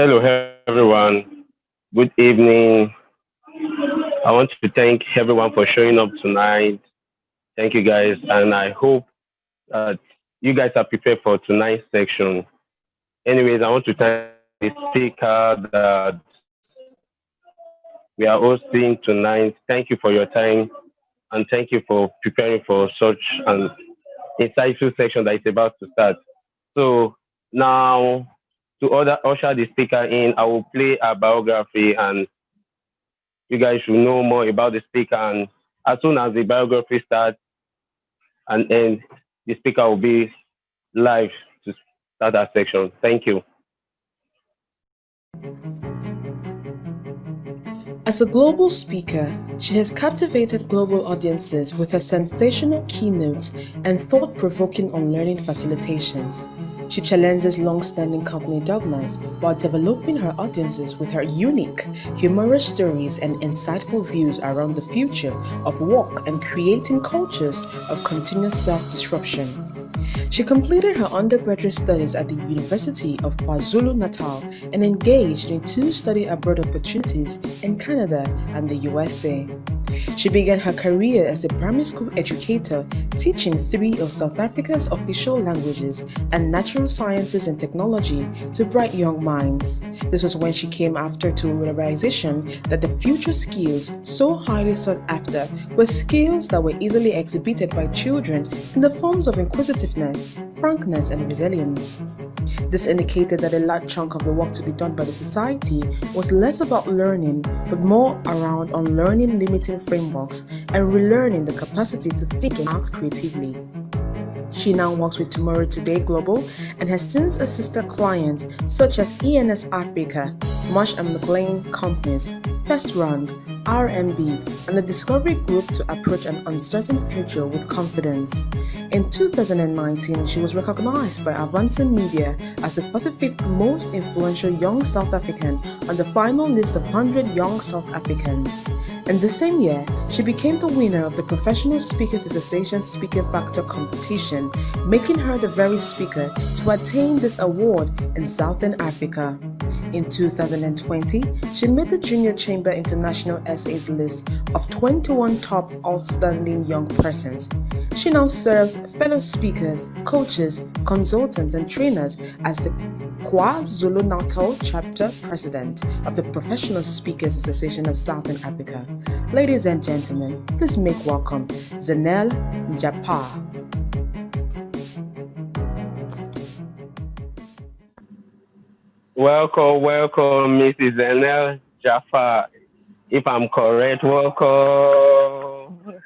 Hello, everyone. Good evening. I want to thank everyone for showing up tonight. Thank you, guys. And I hope that you guys are prepared for tonight's section. Anyways, I want to thank the speaker that we are hosting tonight. Thank you for your time and thank you for preparing for such an insightful section that is about to start. So now, to usher the speaker in, I will play a biography and you guys should know more about the speaker. And as soon as the biography starts and ends, the speaker will be live to start that section. Thank you. As a global speaker, she has captivated global audiences with her sensational keynotes and thought-provoking unlearning facilitations. She challenges long-standing company dogmas while developing her audiences with her unique, humorous stories and insightful views around the future of work and creating cultures of continuous self-disruption. She completed her undergraduate studies at the University of KwaZulu-Natal and engaged in 2 study abroad opportunities in Canada and the USA. She began her career as a primary school educator, teaching 3 of South Africa's official languages and natural sciences and technology to bright young minds. This was when she came after to a realization that the future skills so highly sought after were skills that were easily exhibited by children in the forms of inquisitiveness, frankness, and resilience. This indicated that a large chunk of the work to be done by the society was less about learning, but more around unlearning limiting frameworks and relearning the capacity to think and act creatively. She now works with Tomorrow Today Global and has since assisted clients such as ENS Africa, Marsh & McLean Companies, First Round, RMB, and the Discovery Group to approach an uncertain future with confidence. In 2019, she was recognized by Avanza Media as the 45th most influential young South African on the final list of 100 young South Africans. In the same year, she became the winner of the Professional Speakers Association Speaker Factor competition, making her the very speaker to attain this award in Southern Africa. In 2020, she made the Junior Chamber International Essays list of 21 top outstanding young persons. She now serves fellow speakers, coaches, consultants, and trainers as the KwaZulu-Natal Chapter President of the Professional Speakers Association of Southern Africa. Ladies and gentlemen, please make welcome Zanele Njapha. Welcome, Mrs. Zanele Njapha. If I'm correct, welcome.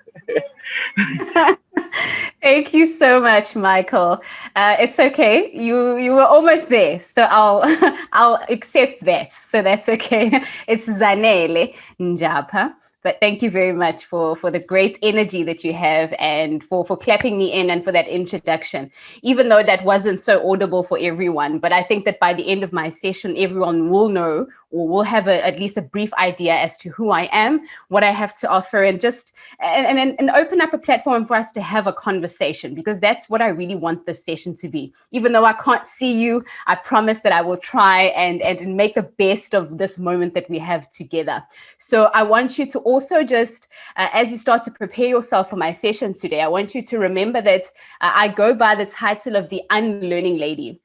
Thank you so much, Michael. It's okay. You were almost there, so I'll accept that. So that's okay. It's Zanele Njapha. But thank you very much for the great energy that you have and for clapping me in and for that introduction, even though that wasn't so audible for everyone. But I think that by the end of my session, everyone will know or will have at least a brief idea as to who I am, what I have to offer, and just and open up a platform for us to have a conversation, because that's what I really want this session to be. Even though I can't see you, I promise that I will try and make the best of this moment that we have together. So I want you to also just, as you start to prepare yourself for my session today, I want you to remember that I go by the title of the Unlearning Lady.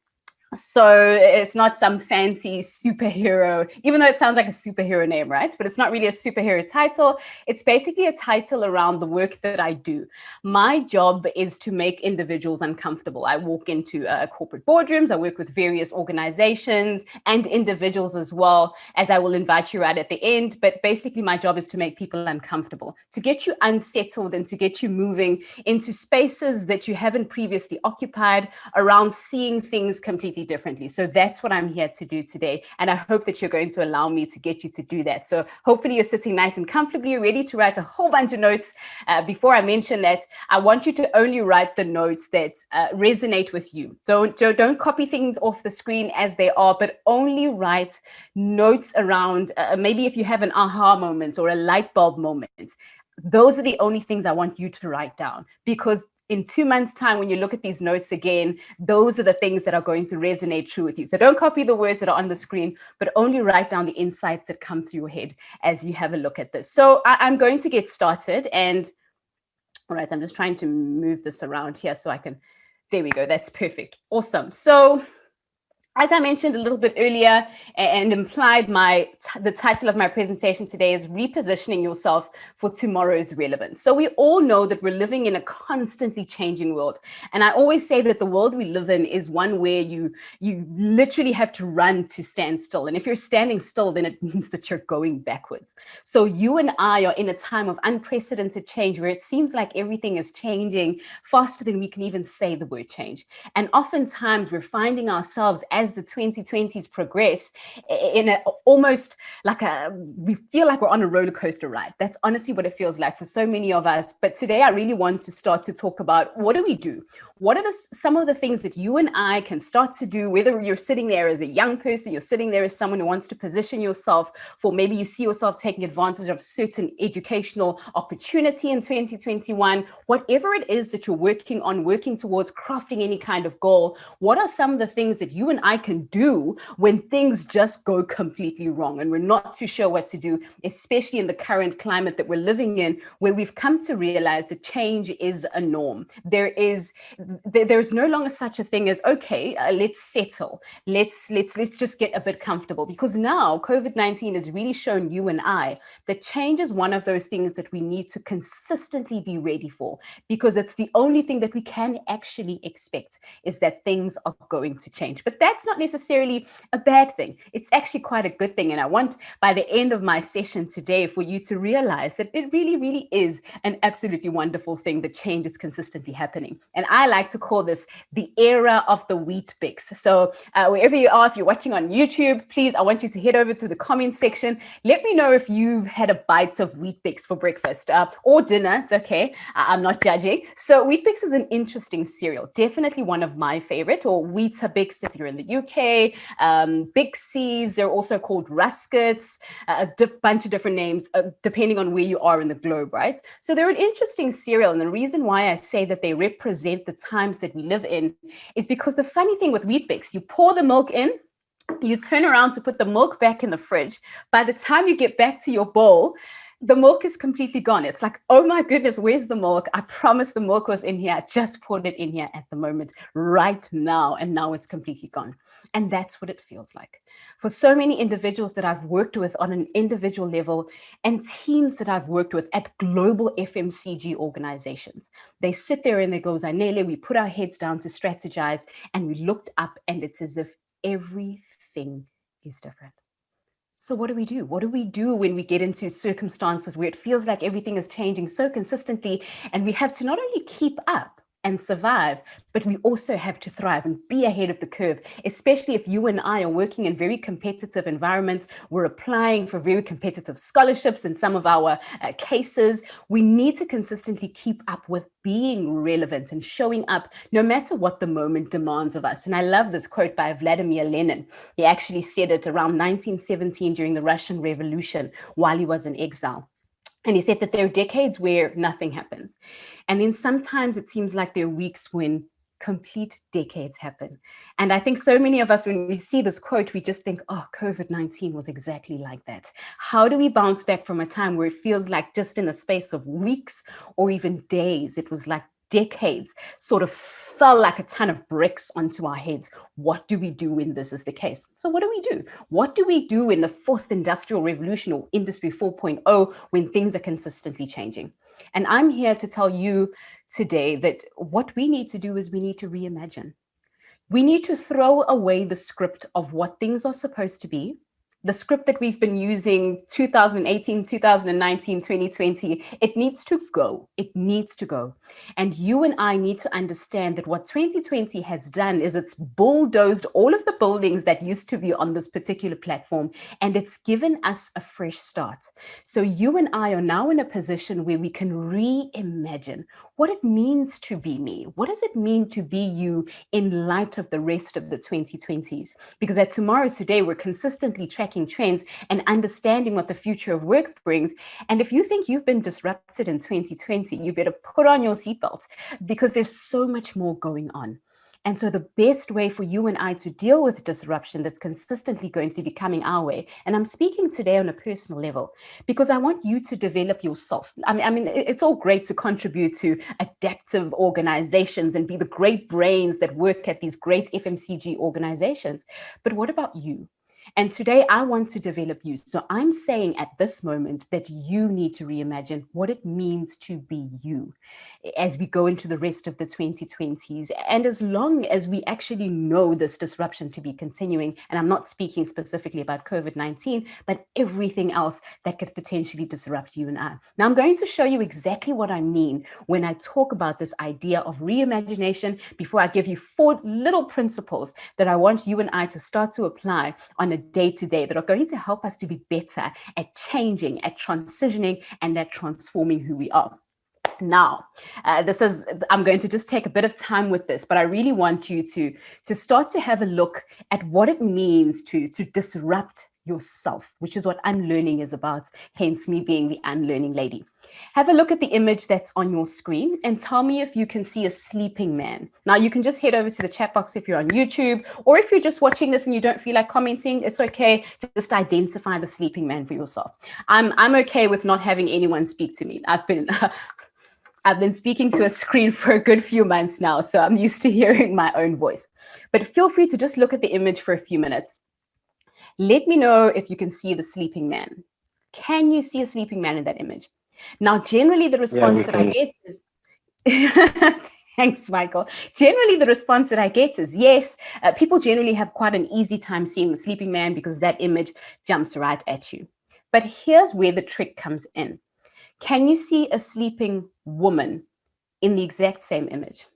So it's not some fancy superhero, even though it sounds like a superhero name, right? But it's not really a superhero title. It's basically a title around the work that I do. My job is to make individuals uncomfortable. I walk into corporate boardrooms. I work with various organizations and individuals as well, as I will invite you right at the end. But basically, my job is to make people uncomfortable, to get you unsettled and to get you moving into spaces that you haven't previously occupied, around seeing things completely differently. So that's what I'm here to do today. And I hope that you're going to allow me to get you to do that. So hopefully you're sitting nice and comfortably, ready to write a whole bunch of notes. Before I mention that, I want you to only write the notes that resonate with you. Don't copy things off the screen as they are, but only write notes around maybe if you have an aha moment or a light bulb moment. Those are the only things I want you to write down, because in 2 months' time, when you look at these notes again, those are the things that are going to resonate true with you. So don't copy the words that are on the screen, but only write down the insights that come through your head as you have a look at this. So I'm going to get started. And all right, I'm just trying to move this around here so I can, there we go. That's perfect. Awesome. So as I mentioned a little bit earlier and implied, the title of my presentation today is Repositioning Yourself for Tomorrow's Relevance. So we all know that we're living in a constantly changing world. And I always say that the world we live in is one where you literally have to run to stand still. And if you're standing still, then it means that you're going backwards. So you and I are in a time of unprecedented change where it seems like everything is changing faster than we can even say the word change. And oftentimes we're finding ourselves as the 2020s progress in almost like we feel like we're on a roller coaster ride. That's honestly what it feels like for so many of us. But today I really want to start to talk about, what do we do? What are some of the things that you and I can start to do, whether you're sitting there as a young person, you're sitting there as someone who wants to position yourself for, maybe you see yourself taking advantage of certain educational opportunity in 2021, whatever it is that you're working on, working towards, crafting any kind of goal. What are some of the things that you and I can do when things just go completely wrong and we're not too sure what to do, especially in the current climate that we're living in, where we've come to realize that change is a norm. There's no longer such a thing as, okay, let's settle. Let's just get a bit comfortable, because now COVID-19 has really shown you and I that change is one of those things that we need to consistently be ready for, because it's the only thing that we can actually expect, is that things are going to change. But that's not necessarily a bad thing. It's actually quite a good thing. And I want, by the end of my session today, for you to realize that it really, really is an absolutely wonderful thing that change is consistently happening. And I like to call this the era of the wheat bix. So wherever you are, if you're watching on YouTube, please, I want you to head over to the comment section. Let me know if you've had a bite of wheat bix for breakfast or dinner. It's okay. I'm not judging. So wheat bix is an interesting cereal. Definitely one of my favorite, or Weetabix if you're in the UK, Bixies. They're also called Ruskets, a bunch of different names depending on where you are in the globe, right? So they're an interesting cereal. And the reason why I say that they represent the times that we live in is because the funny thing with Weet-Bix, you pour the milk in, you turn around to put the milk back in the fridge. By the time you get back to your bowl, the milk is completely gone. It's like, oh my goodness, where's the milk? I promised the milk was in here. I just poured it in here at the moment, right now. And now it's completely gone. And that's what it feels like for so many individuals that I've worked with on an individual level, and teams that I've worked with at global FMCG organizations. They sit there and they go, Zanele, we put our heads down to strategize, and we looked up and it's as if everything is different. So what do we do? What do we do when we get into circumstances where it feels like everything is changing so consistently, and we have to not only keep up and survive, but we also have to thrive and be ahead of the curve, especially if you and I are working in very competitive environments. We're applying for very competitive scholarships in some of our cases. We need to consistently keep up with being relevant and showing up no matter what the moment demands of us. And I love this quote by Vladimir Lenin. He actually said it around 1917 during the Russian Revolution while he was in exile. And he said that there are decades where nothing happens. And then sometimes it seems like there are weeks when complete decades happen. And I think so many of us, when we see this quote, we just think, oh, COVID-19 was exactly like that. How do we bounce back from a time where it feels like just in a space of weeks or even days, it was like decades sort of fell like a ton of bricks onto our heads? What do we do when this is the case? So what do we do? What do we do in the fourth industrial revolution, or industry 4.0, when things are consistently changing? And I'm here to tell you today that what we need to do is we need to reimagine. We need to throw away the script of what things are supposed to be, the script that we've been using 2018, 2019, 2020, it needs to go. It needs to go. And you and I need to understand that what 2020 has done is it's bulldozed all of the buildings that used to be on this particular platform, and it's given us a fresh start. So you and I are now in a position where we can reimagine what it means to be me. What does it mean to be you in light of the rest of the 2020s? Because at Tomorrow Today, we're consistently tracking thought-provoking trends and understanding what the future of work brings. And if you think you've been disrupted in 2020, you better put on your seatbelt, because there's so much more going on. And so the best way for you and I to deal with disruption that's consistently going to be coming our way, and I'm speaking today on a personal level, because I want you to develop yourself. I mean, it's all great to contribute to adaptive organizations and be the great brains that work at these great FMCG organizations. But what about you? And today I want to develop you. So I'm saying at this moment that you need to reimagine what it means to be you as we go into the rest of the 2020s. And as long as we actually know this disruption to be continuing, and I'm not speaking specifically about COVID-19, but everything else that could potentially disrupt you and I. Now, I'm going to show you exactly what I mean when I talk about this idea of reimagination before I give you 4 little principles that I want you and I to start to apply on a day-to-day that are going to help us to be better at changing, at transitioning, and at transforming who we are. Now, I'm going to just take a bit of time with this, but I really want you to start to have a look at what it means to disrupt yourself, which is what unlearning is about, hence me being the unlearning lady. Have a look at the image that's on your screen and tell me if you can see a sleeping man. Now, you can just head over to the chat box if you're on YouTube, or if you're just watching this and you don't feel like commenting, it's okay. Just identify the sleeping man for yourself. I'm okay with not having anyone speak to me. I've been speaking to a screen for a good few months now, so I'm used to hearing my own voice. But feel free to just look at the image for a few minutes. Let me know if you can see the sleeping man. Can you see a sleeping man in that image? Now, generally the response that I get is, thanks, Michael. Generally, the response that I get is yes. People generally have quite an easy time seeing the sleeping man because that image jumps right at you. But here's where the trick comes in. Can you see a sleeping woman in the exact same image?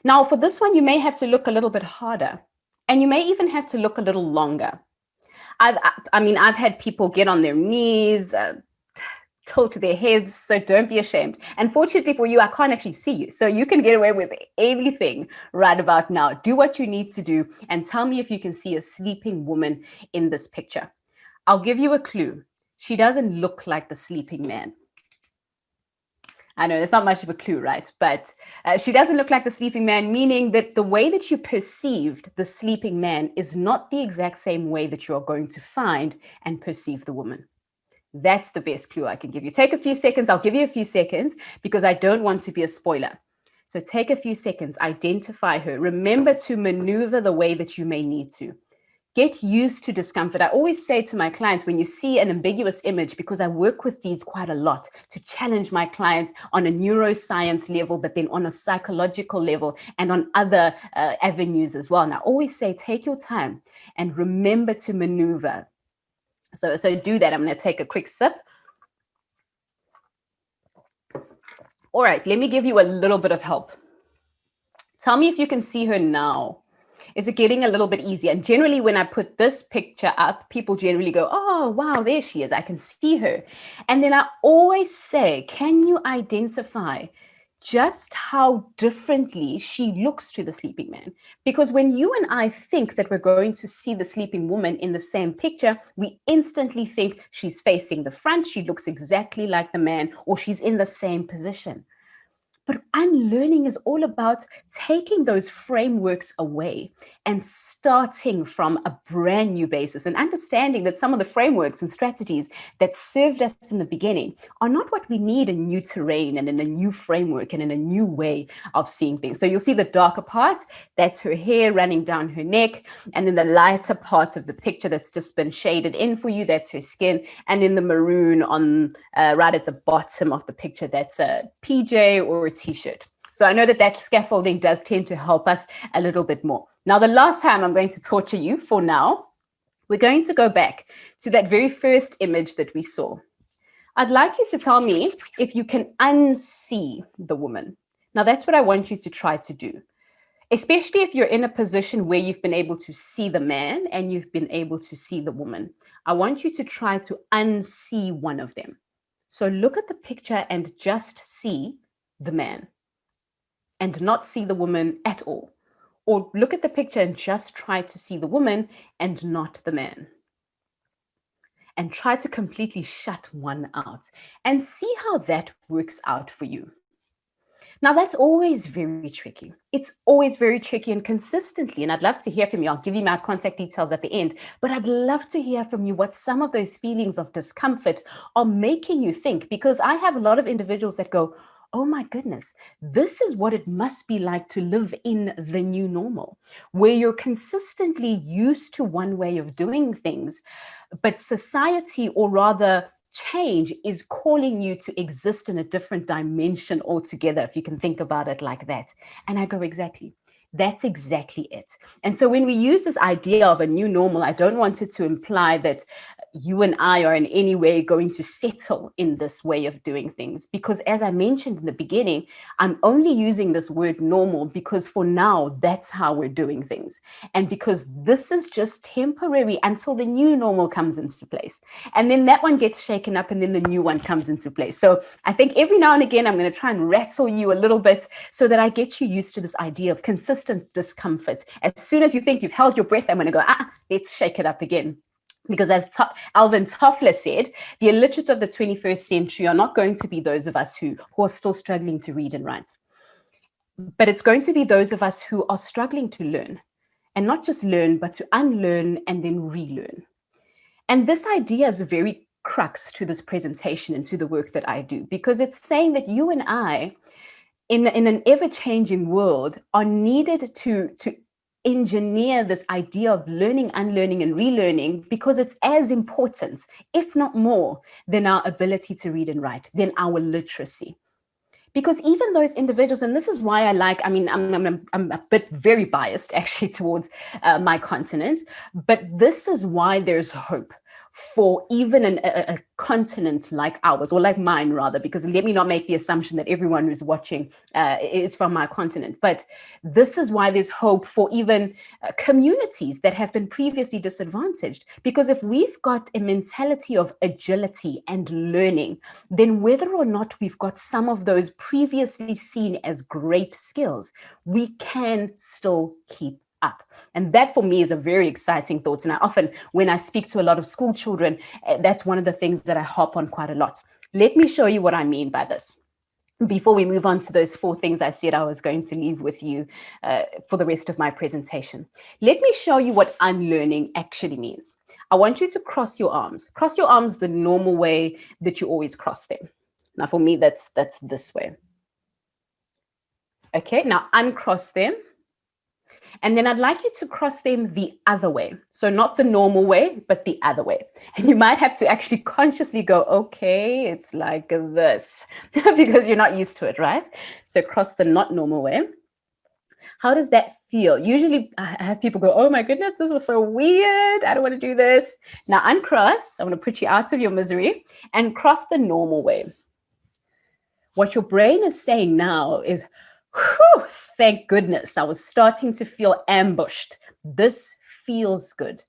Now, for this one, you may have to look a little bit harder, and you may even have to look a little longer. I've had people get on their knees, tilt their heads, so don't be ashamed. And fortunately for you, I can't actually see you, so you can get away with anything right about now. Do what you need to do and tell me if you can see a sleeping woman in this picture. I'll give you a clue. She doesn't look like the sleeping man. I know there's not much of a clue, right? But she doesn't look like the sleeping man, meaning that the way that you perceived the sleeping man is not the exact same way that you are going to find and perceive the woman. That's the best clue I can give you. Take a few seconds. I'll give you a few seconds because I don't want to be a spoiler. So take a few seconds, identify her. Remember to maneuver the way that you may need to. Get used to discomfort. I always say to my clients, when you see an ambiguous image, because I work with these quite a lot to challenge my clients on a neuroscience level, but then on a psychological level and on other avenues as well. And I always say, take your time and remember to maneuver. So do that. I'm going to take a quick sip. All right, let me give you a little bit of help. Tell me if you can see her now. Is it getting a little bit easier? And generally, when I put this picture up, people generally go, oh, wow, there she is. I can see her. And then I always say, can you identify just how differently she looks to the sleeping man? Because when you and I think that we're going to see the sleeping woman in the same picture, we instantly think she's facing the front, she looks exactly like the man, or she's in the same position. But unlearning is all about taking those frameworks away and starting from a brand new basis and understanding that some of the frameworks and strategies that served us in the beginning are not what we need in new terrain and in a new framework and in a new way of seeing things. So you'll see the darker part, that's her hair running down her neck. And then the lighter part of the picture that's just been shaded in for you, that's her skin. And then the maroon on right at the bottom of the picture, that's a PJ or a t-shirt. So I know that scaffolding does tend to help us a little bit more. Now, the last time I'm going to torture you for now, we're going to go back to that very first image that we saw. I'd like you to tell me if you can unsee the woman. Now, that's what I want you to try to do, especially if you're in a position where you've been able to see the man and you've been able to see the woman. I want you to try to unsee one of them. So look at the picture and just see the man and not see the woman at all. Or look at the picture and just try to see the woman and not the man. and try to completely shut one out and see how that works out for you. Now, that's always very tricky. It's always very tricky and consistently. And I'd love to hear from you. I'll give you my contact details at the end. But I'd love to hear from you what some of those feelings of discomfort are making you think, because I have a lot of individuals that go, oh my goodness, this is what it must be like to live in the new normal, where you're consistently used to one way of doing things, but society, or rather change, is calling you to exist in a different dimension altogether, if you can think about it like that. And I go, exactly. That's exactly it. And so when we use this idea of a new normal, I don't want it to imply that you and I are in any way going to settle in this way of doing things. Because as I mentioned in the beginning, I'm only using this word normal because for now, that's how we're doing things. And because this is just temporary until the new normal comes into place. And then that one gets shaken up and then the new one comes into place. So I think every now and again, I'm going to try and rattle you a little bit so that I get you used to this idea of consistent discomfort. As soon as you think you've held your breath, I'm going to go, let's shake it up again. Because as Alvin Toffler said, the illiterate of the 21st century are not going to be those of us who are still struggling to read and write. But it's going to be those of us who are struggling to learn. And not just learn, but to unlearn and then relearn. And this idea is a very crux to this presentation and to the work that I do, because it's saying that you and I, in an ever-changing world, are needed to engineer this idea of learning, unlearning, and relearning, because it's as important, if not more, than our ability to read and write, than our literacy. Because even those individuals, and this is why I like, I mean, I'm a bit very biased actually towards my continent, but this is why there's hope for even a continent like ours, or like mine rather, because let me not make the assumption that everyone who's watching is from my continent. But this is why there's hope for even communities that have been previously disadvantaged. Because if we've got a mentality of agility and learning, then whether or not we've got some of those previously seen as great skills, we can still keep up. And that for me is a very exciting thought. And I often, when I speak to a lot of school children, that's one of the things that I hop on quite a lot. Let me show you what I mean by this before we move on to those 4 things I said I was going to leave with you for the rest of my presentation. Let me show you what unlearning actually means. I want you to cross your arms. Cross your arms the normal way that you always cross them. Now for me, that's this way. Okay, now uncross them. And then I'd like you to cross them the other way. So not the normal way, but the other way. And you might have to actually consciously go, okay, it's like this, because you're not used to it, right? So cross the not normal way. How does that feel? Usually I have people go, oh my goodness, this is so weird. I don't want to do this. Now uncross. I'm going to put you out of your misery and cross the normal way. What your brain is saying now is, whew, thank goodness, I was starting to feel ambushed. This feels good.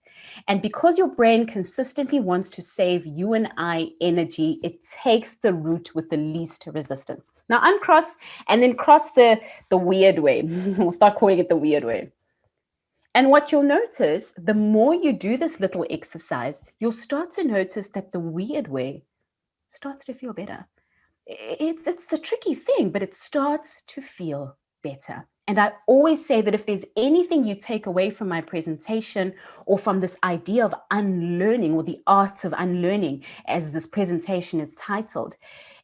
And because your brain consistently wants to save you and I energy, it takes the route with the least resistance. Now uncross and then cross the weird way. We'll start calling it the weird way. And what you'll notice, the more you do this little exercise, you'll start to notice that the weird way starts to feel better. It's a tricky thing, but it starts to feel better. And I always say that if there's anything you take away from my presentation or from this idea of unlearning, or the art of unlearning, as this presentation is titled,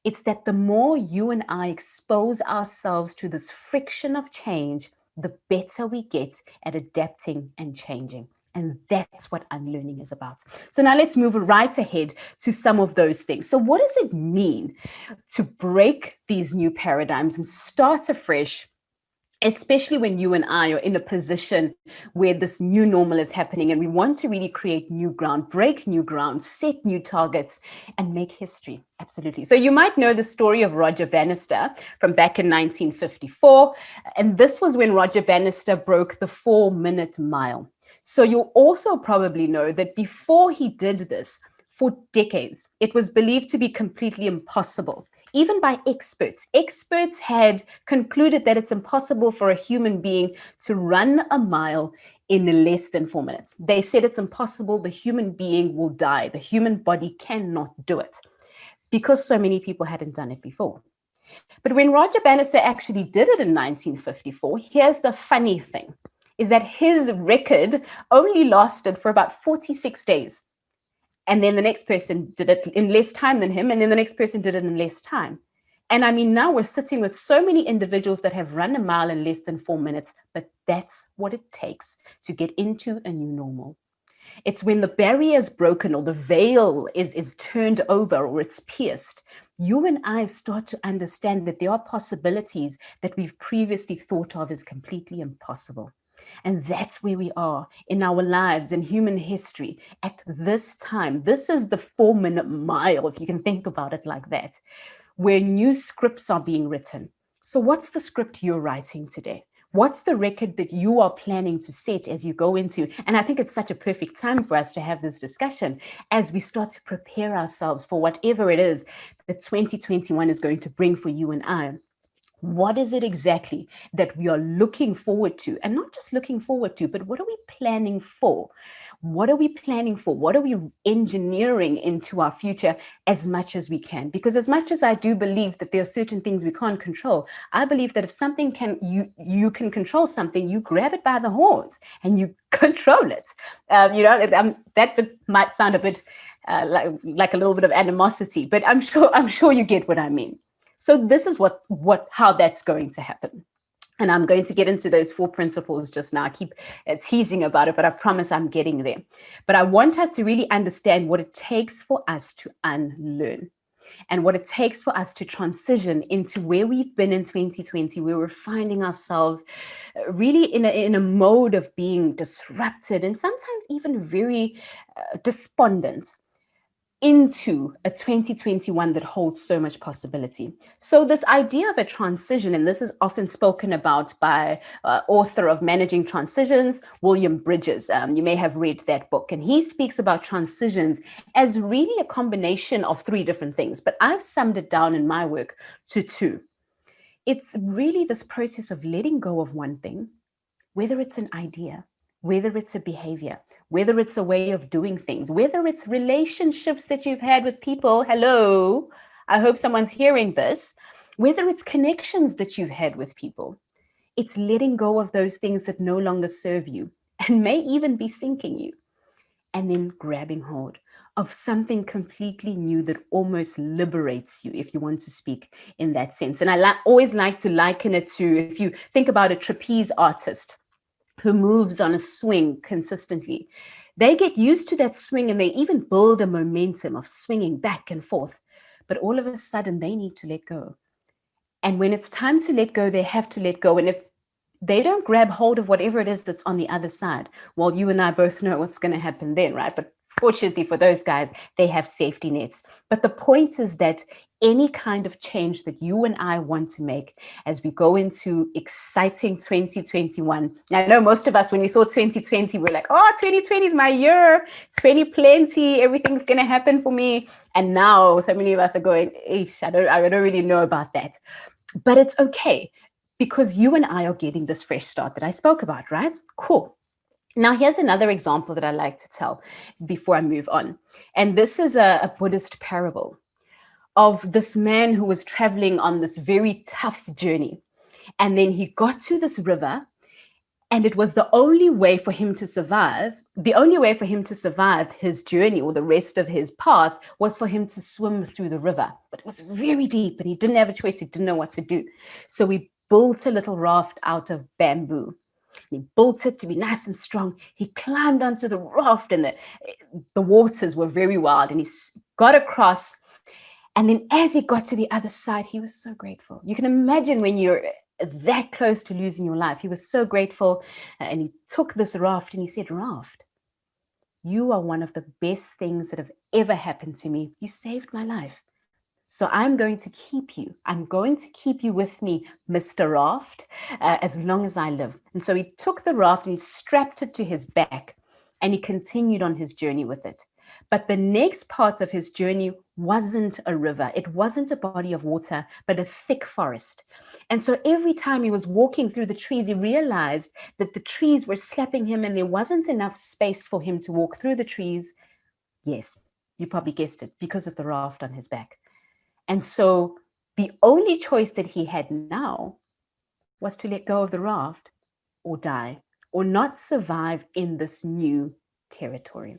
it's that the more you and I expose ourselves to this friction of change, the better we get at adapting and changing. And that's what unlearning is about. So now let's move right ahead to some of those things. So what does it mean to break these new paradigms and start afresh, especially when you and I are in a position where this new normal is happening and we want to really create new ground, break new ground, set new targets, and make history? Absolutely. So you might know the story of Roger Bannister from back in 1954. And this was when Roger Bannister broke the 4-minute mile. So you'll also probably know that before he did this, for decades, it was believed to be completely impossible, even by experts. Experts had concluded that it's impossible for a human being to run a mile in less than 4 minutes. They said it's impossible. The human being will die. The human body cannot do it because so many people hadn't done it before. But when Roger Bannister actually did it in 1954, here's the funny thing, is that his record only lasted for about 46 days. And then the next person did it in less time than him, and then the next person did it in less time. And I mean, now we're sitting with so many individuals that have run a mile in less than 4 minutes, but that's what it takes to get into a new normal. It's when the barrier is broken or the veil is turned over or it's pierced, you and I start to understand that there are possibilities that we've previously thought of as completely impossible. And that's where we are in our lives, in human history at this time. This is the 4-minute mile, if you can think about it like that, where new scripts are being written. So what's the script you're writing today? What's the record that you are planning to set as you go into? And I think it's such a perfect time for us to have this discussion as we start to prepare ourselves for whatever it is that 2021 is going to bring for you and I. What is it exactly that we are looking forward to? And not just looking forward to, but what are we planning for? What are we planning for? What are we engineering into our future as much as we can? Because as much as I do believe that there are certain things we can't control, I believe that if something you can control something, you grab it by the horns and you control it. That might sound a bit like a little bit of animosity, but I'm sure you get what I mean. So this is how that's going to happen. And I'm going to get into those 4 principles just now. I keep teasing about it, but I promise I'm getting there. But I want us to really understand what it takes for us to unlearn and what it takes for us to transition into where we've been in 2020, where we're finding ourselves really in a mode of being disrupted and sometimes even very despondent, into a 2021 that holds so much possibility. So this idea of a transition, and this is often spoken about by author of Managing Transitions, William Bridges. You may have read that book, and he speaks about transitions as really a combination of 3 different things, but I've summed it down in my work to 2. It's really this process of letting go of one thing, whether it's an idea, whether it's a behavior, whether it's a way of doing things, whether it's relationships that you've had with people. Hello, I hope someone's hearing this. Whether it's connections that you've had with people. It's letting go of those things that no longer serve you and may even be sinking you. And then grabbing hold of something completely new that almost liberates you, if you want to speak in that sense. And I always like to liken it to, if you think about a trapeze artist who moves on a swing consistently, they get used to that swing and they even build a momentum of swinging back and forth. But all of a sudden, they need to let go. And when it's time to let go, they have to let go. And if they don't grab hold of whatever it is that's on the other side, well, you and I both know what's going to happen then, right? But fortunately for those guys, they have safety nets. But the point is that any kind of change that you and I want to make as we go into exciting 2021. Now, I know most of us, when we saw 2020, we're like, oh, 2020 is my year, 20 plenty, everything's going to happen for me. And now so many of us are going, ish, I don't really know about that. But it's okay, because you and I are getting this fresh start that I spoke about, right? Cool. Now, here's another example that I like to tell before I move on. And this is a Buddhist parable of this man who was traveling on this very tough journey. And then he got to this river, and it was the only way for him to survive. The only way for him to survive his journey or the rest of his path was for him to swim through the river. But it was very deep and he didn't have a choice. He didn't know what to do. So he built a little raft out of bamboo. He built it to be nice and strong. He climbed onto the raft, and the waters were very wild, and he got across. And then as he got to the other side, he was so grateful. You can imagine when you're that close to losing your life. He was so grateful, and he took this raft and he said, "Raft, you are one of the best things that have ever happened to me. You saved my life. So I'm going to keep you. I'm going to keep you with me, Mr. Raft, as long as I live." And so he took the raft and he strapped it to his back, and he continued on his journey with it. But the next part of his journey wasn't a river, it wasn't a body of water, but a thick forest. And so every time he was walking through the trees, he realized that the trees were slapping him and there wasn't enough space for him to walk through the trees. Yes, you probably guessed it, because of the raft on his back. And so the only choice that he had now was to let go of the raft or die, or not survive in this new territory.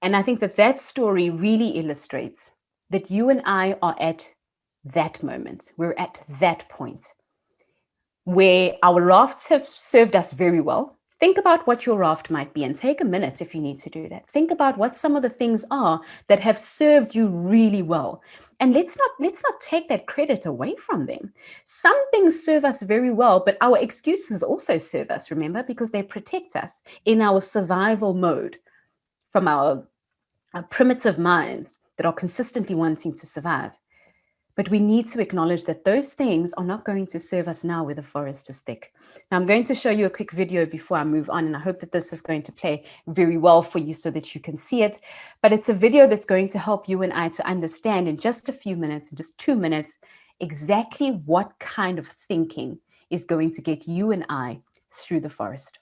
And I think that that story really illustrates that you and I are at that moment. We're at that point where our rafts have served us very well. Think about what your raft might be and take a minute if you need to do that. Think about what some of the things are that have served you really well. And let's not take that credit away from them. Some things serve us very well, but our excuses also serve us, remember, because they protect us in our survival mode from our primitive minds that are consistently wanting to survive. But we need to acknowledge that those things are not going to serve us now where the forest is thick. Now, I'm going to show you a quick video before I move on, and I hope that this is going to play very well for you so that you can see it. But it's a video that's going to help you and I to understand in just a few minutes, in just 2 minutes, exactly what kind of thinking is going to get you and I through the forest.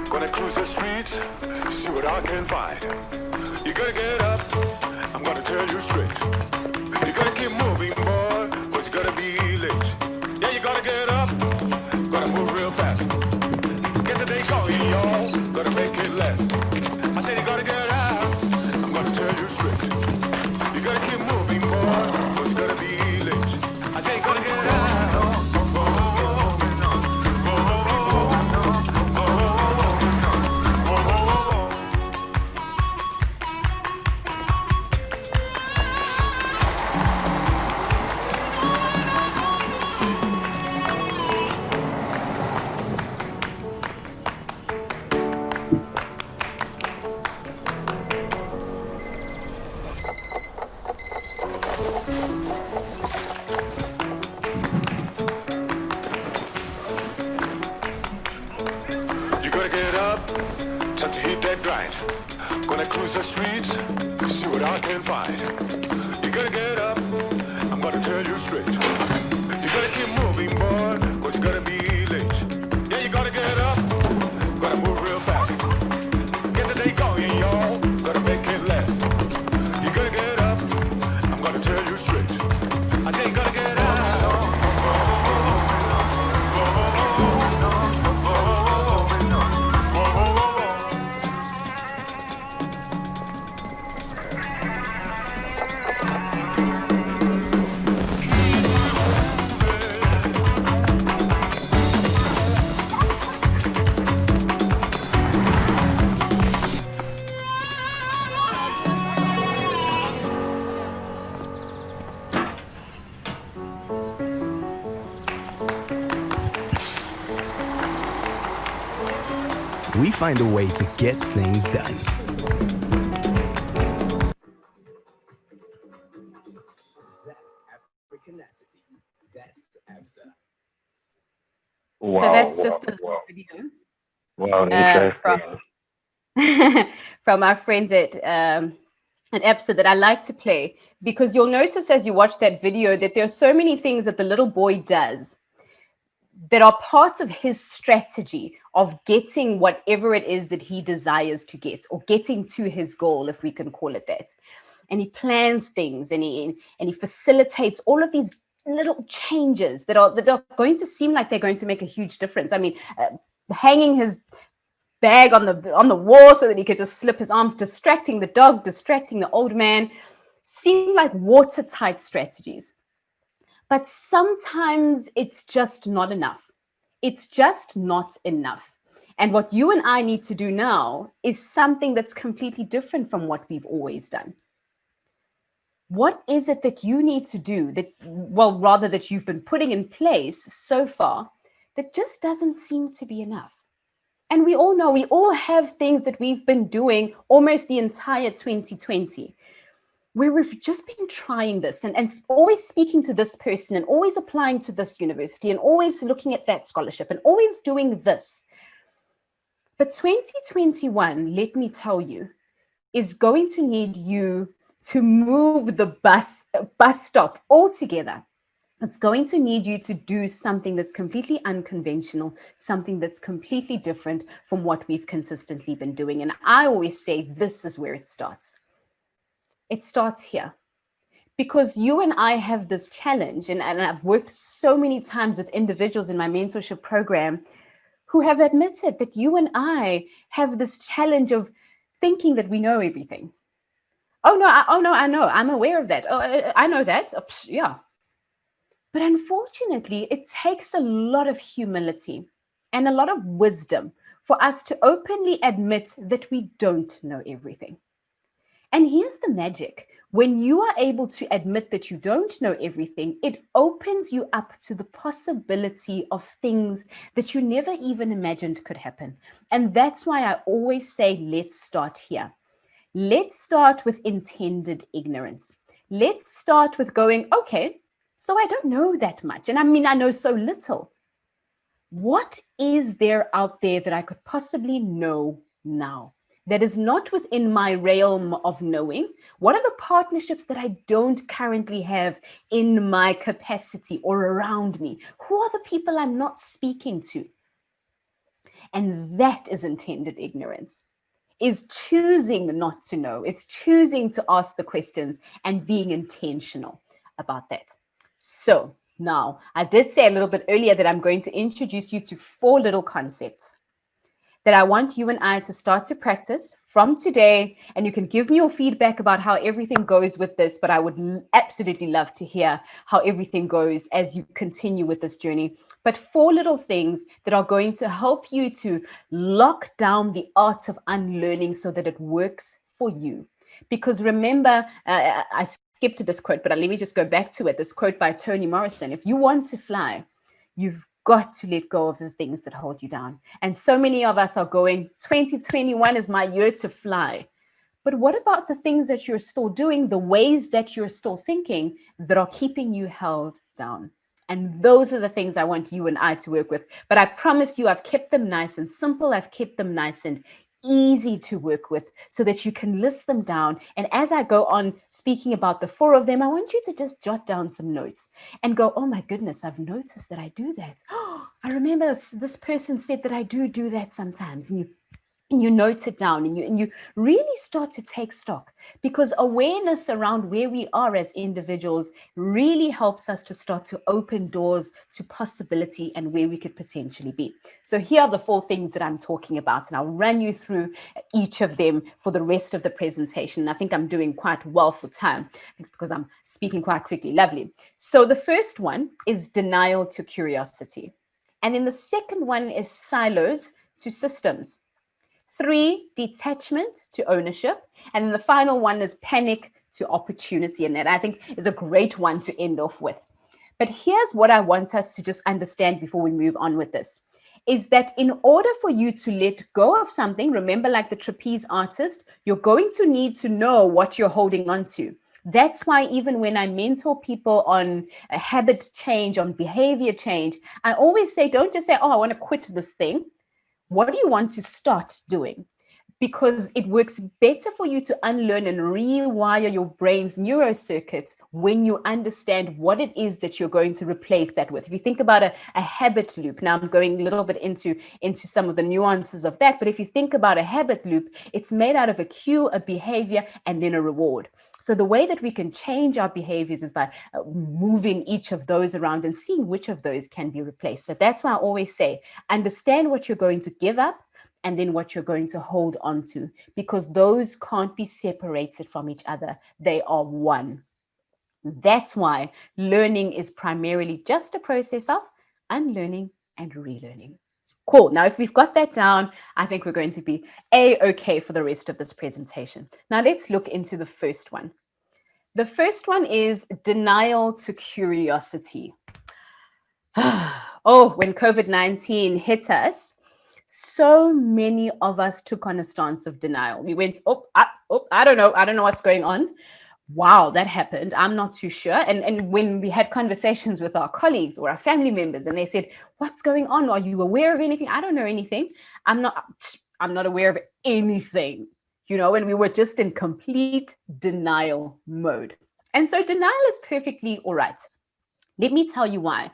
Gonna cruise the streets, see what I can find. You gotta get up, I'm gonna tell you straight. You gotta keep moving, boy, or it's gonna be late. Yeah, you gotta get up, gotta move real fast. Get the day going, y'all, gotta make it last. I said you gotta get out, I'm gonna tell you straight. You gotta keep moving, boy, or it's gonna be late. I said you gotta get out. Gonna cruise the streets, see what I can find. You gotta get up, I'm gonna tell you straight. You gotta keep moving, boy, or it's gonna be late. Yeah, you gotta get up, gotta move real fast. Get the day going, y'all, gotta make it last. You gotta get up, I'm gonna tell you straight. I say you gotta get up. We find a way to get things done. That's Africanacity. That's ABSA. Wow, So that's wow, just a wow, video wow, from interesting. from our friends at an episode that I like to play, because you'll notice as you watch that video that there are so many things that the little boy does that are part of his strategy of getting whatever it is that he desires to get, or getting to his goal, if we can call it that. And he plans things, and he facilitates all of these little changes that are going to seem like they're going to make a huge difference. I mean, hanging his bag on the wall so that he could just slip his arms, distracting the dog, distracting the old man, seem like watertight strategies. But sometimes it's just not enough. It's just not enough. And what you and I need to do now is something that's completely different from what we've always done. What is it that you need to do that, well, rather that you've been putting in place so far that just doesn't seem to be enough. And we all know, we all have things that we've been doing almost the entire 2020, where we've just been trying this and always speaking to this person and always applying to this university and always looking at that scholarship and always doing this. But 2021, let me tell you, is going to need you to move the bus stop altogether. It's going to need you to do something that's completely unconventional, something that's completely different from what we've consistently been doing. And I always say this is where it starts. It starts here. Because you and I have this challenge, and I've worked so many times with individuals in my mentorship program who have admitted that you and I have this challenge of thinking that we know everything. Oh no, I know. I'm aware of that. Oh, I know that. Oh, yeah. But unfortunately, it takes a lot of humility and a lot of wisdom for us to openly admit that we don't know everything. And here's the magic. When you are able to admit that you don't know everything, it opens you up to the possibility of things that you never even imagined could happen. And that's why I always say, let's start here. Let's start with intended ignorance. Let's start with going, okay, so I don't know that much. And I mean, I know so little. What is there out there that I could possibly know now that is not within my realm of knowing? What are the partnerships that I don't currently have in my capacity or around me? Who are the people I'm not speaking to? And that is intended ignorance. Is choosing not to know. It's choosing to ask the questions and being intentional about that. So now, I did say a little bit earlier that I'm going to introduce you to 4 little concepts that I want you and I to start to practice from today. And you can give me your feedback about how everything goes with this, but I would absolutely love to hear how everything goes as you continue with this journey. But 4 little things that are going to help you to lock down the art of unlearning so that it works for you. Because remember, I skipped to this quote, but let me just go back to it. This quote by Toni Morrison: if you want to fly, you've got to let go of the things that hold you down. And so many of us are going, 2021 is my year to fly. But what about the things that you're still doing, the ways that you're still thinking that are keeping you held down? And those are the things I want you and I to work with. But I promise you, I've kept them nice and simple. I've kept them nice and easy to work with so that you can list them down. And as I go on speaking about the 4 of them, I want you to just jot down some notes and go, oh my goodness, I've noticed that I do that. Oh, I remember this person said that I do that sometimes. And you note it down and you really start to take stock, because awareness around where we are as individuals really helps us to start to open doors to possibility and where we could potentially be. So here are the 4 things that I'm talking about, and I'll run you through each of them for the rest of the presentation. And I think I'm doing quite well for time. It's because I'm speaking quite quickly. Lovely. So the first one is denial to curiosity. And then the second one is silos to systems. 3, detachment to ownership. And then the final one is panic to opportunity. And that, I think, is a great one to end off with. But here's what I want us to just understand before we move on with this, is that in order for you to let go of something, remember, like the trapeze artist, you're going to need to know what you're holding on to. That's why even when I mentor people on a habit change, on behavior change, I always say, don't just say, oh, I want to quit this thing. What do you want to start doing? Because it works better for you to unlearn and rewire your brain's neurocircuits when you understand what it is that you're going to replace that with. If you think about a habit loop, now I'm going a little bit into some of the nuances of that, but if you think about a habit loop, it's made out of a cue, a behavior, and then a reward. So the way that we can change our behaviors is by moving each of those around and seeing which of those can be replaced. So that's why I always say, understand what you're going to give up and then what you're going to hold on to, because those can't be separated from each other. They are one. That's why learning is primarily just a process of unlearning and relearning. Cool. Now, if we've got that down, I think we're going to be A-okay for the rest of this presentation. Now, let's look into the first one. The first one is denial to curiosity. Oh, when COVID-19 hit us, so many of us took on a stance of denial. We went, I don't know. I don't know what's going on. Wow, that happened. I'm not too sure. And when we had conversations with our colleagues or our family members, and they said, "What's going on? Are you aware of anything?" I don't know anything. I'm not. I'm not aware of anything. And we were just in complete denial mode. And so denial is perfectly all right. Let me tell you why.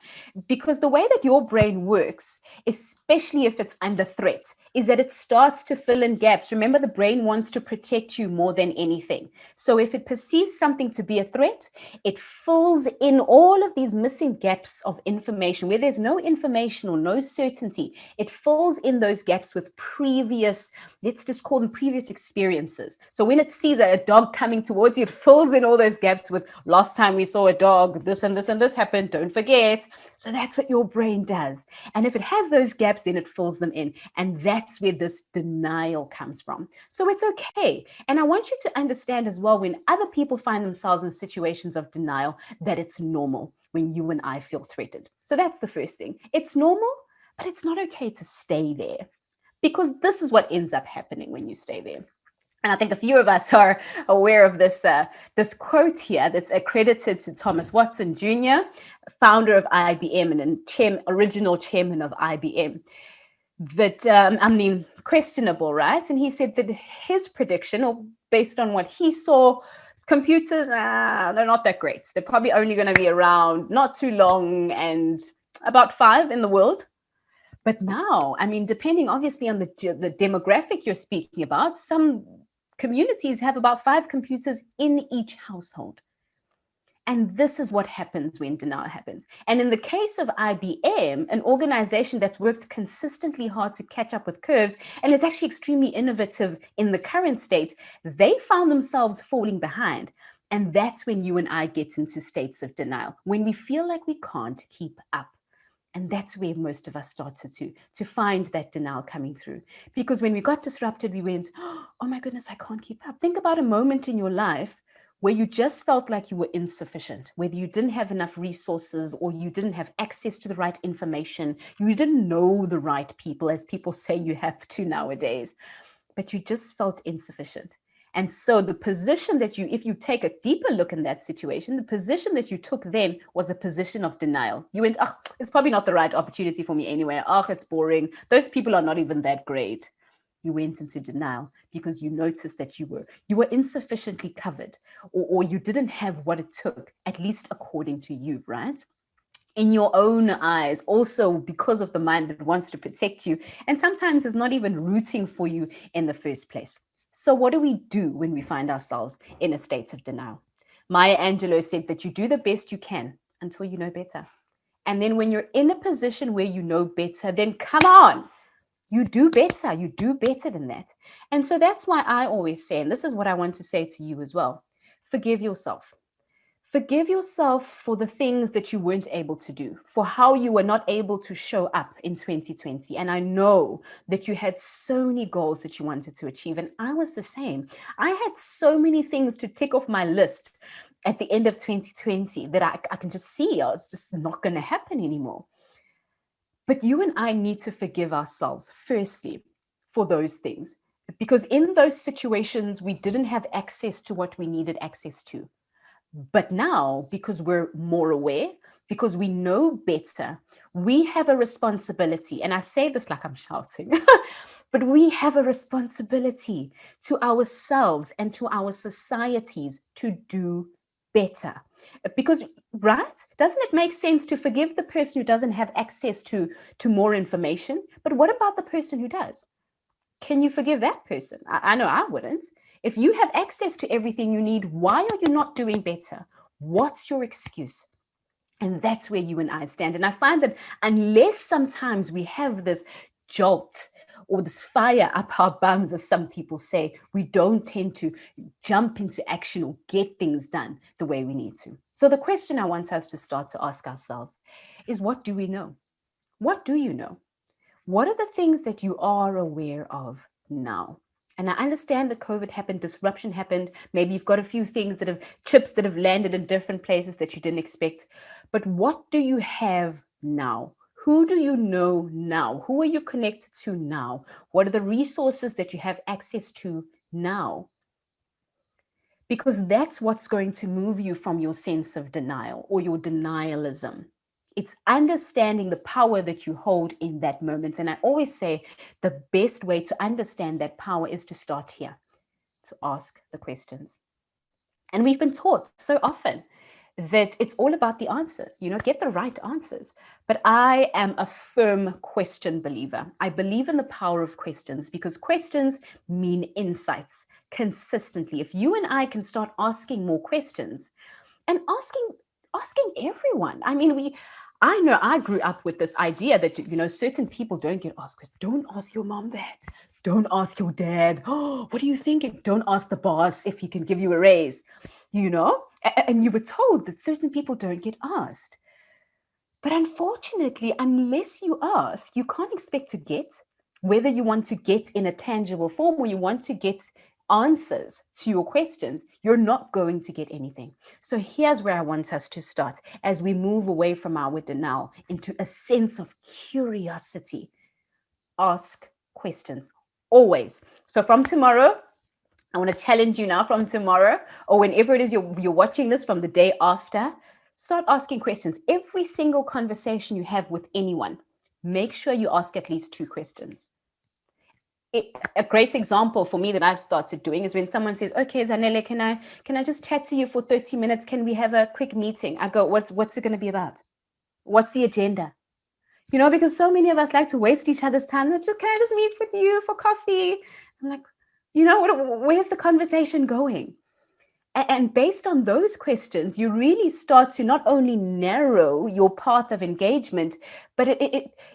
Because the way that your brain works, especially if it's under threat, is that it starts to fill in gaps. Remember, the brain wants to protect you more than anything. So if it perceives something to be a threat, it fills in all of these missing gaps of information where there's no information or no certainty. It fills in those gaps with previous, let's just call them previous experiences. So when it sees a dog coming towards you, it fills in all those gaps with last time we saw a dog, this and this and this happened, don't forget. So that's what your brain does. And if it has those gaps, then it fills them in. And that's where this denial comes from. So it's okay. And I want you to understand as well, when other people find themselves in situations of denial, that it's normal when you and I feel threatened. So that's the first thing. It's normal, but it's not okay to stay there, because this is what ends up happening when you stay there. And I think a few of us are aware of this quote here that's accredited to Thomas Watson Jr., founder of IBM and original chairman of IBM. That, questionable, right? And he said that his prediction, or based on what he saw, computers, they're not that great. They're probably only going to be around not too long, and about 5 in the world. But now, depending obviously on the demographic you're speaking about, some communities have about 5 computers in each household. And this is what happens when denial happens. And in the case of IBM, an organization that's worked consistently hard to catch up with curves and is actually extremely innovative in the current state, they found themselves falling behind. And that's when you and I get into states of denial, when we feel like we can't keep up. And that's where most of us started to find that denial coming through. Because when we got disrupted, we went, oh my goodness, I can't keep up. Think about a moment in your life where you just felt like you were insufficient, whether you didn't have enough resources or you didn't have access to the right information, you didn't know the right people, as people say you have to nowadays, but you just felt insufficient. And so the position that if you take a deeper look in that situation, the position that you took then was a position of denial. You went, it's probably not the right opportunity for me anyway. It's boring. Those people are not even that great. You went into denial because you noticed that you were insufficiently covered, or you didn't have what it took, at least according to you, right? In your own eyes, also because of the mind that wants to protect you, and sometimes is not even rooting for you in the first place. So what do we do when we find ourselves in a state of denial? Maya Angelou said that you do the best you can until you know better. And then when you're in a position where you know better, then come on, you do better. You do better than that. And so that's why I always say, and this is what I want to say to you as well, forgive yourself. Forgive yourself for the things that you weren't able to do, for how you were not able to show up in 2020. And I know that you had so many goals that you wanted to achieve. And I was the same. I had so many things to tick off my list at the end of 2020 that I can just see it's just not going to happen anymore. But you and I need to forgive ourselves, firstly, for those things. Because in those situations, we didn't have access to what we needed access to. But now, because we're more aware, because we know better, we have a responsibility. And I say this like I'm shouting, but we have a responsibility to ourselves and to our societies to do better. Because, right? Doesn't it make sense to forgive the person who doesn't have access to more information? But what about the person who does? Can you forgive that person? I know I wouldn't. If you have access to everything you need, why are you not doing better? What's your excuse? And that's where you and I stand. And I find that unless sometimes we have this jolt or this fire up our bums, as some people say, we don't tend to jump into action or get things done the way we need to. So the question I want us to start to ask ourselves is, what do we know? What do you know? What are the things that you are aware of now? And I understand that COVID happened, disruption happened. Maybe you've got a few things chips that have landed in different places that you didn't expect. But what do you have now? Who do you know now? Who are you connected to now? What are the resources that you have access to now? Because that's what's going to move you from your sense of denial or your denialism. It's understanding the power that you hold in that moment. And I always say the best way to understand that power is to start here, to ask the questions. And we've been taught so often that it's all about the answers, get the right answers. But I am a firm question believer. I believe in the power of questions because questions mean insights consistently. If you and I can start asking more questions and asking everyone. I know I grew up with this idea that certain people don't get asked questions. Don't ask your mom that. Don't ask your dad. Oh, what are you thinking? Don't ask the boss if he can give you a raise. And you were told that certain people don't get asked. But unfortunately, unless you ask, you can't expect to get, whether you want to get in a tangible form or you want to get answers to your questions, you're not going to get anything. So here's where I want us to start as we move away from our denial into a sense of curiosity. Ask questions always. So from tomorrow, I want to challenge you now, from tomorrow or whenever it is you're watching this, from the day after, start asking questions. Every single conversation you have with anyone, make sure you ask at least 2 questions. A great example for me that I've started doing is when someone says, okay, Zanele, can I just chat to you for 30 minutes? Can we have a quick meeting? I go, what's it going to be about? What's the agenda? Because so many of us like to waste each other's time. Can I just meet with you for coffee? I'm like, where's the conversation going? And based on those questions, you really start to not only narrow your path of engagement, but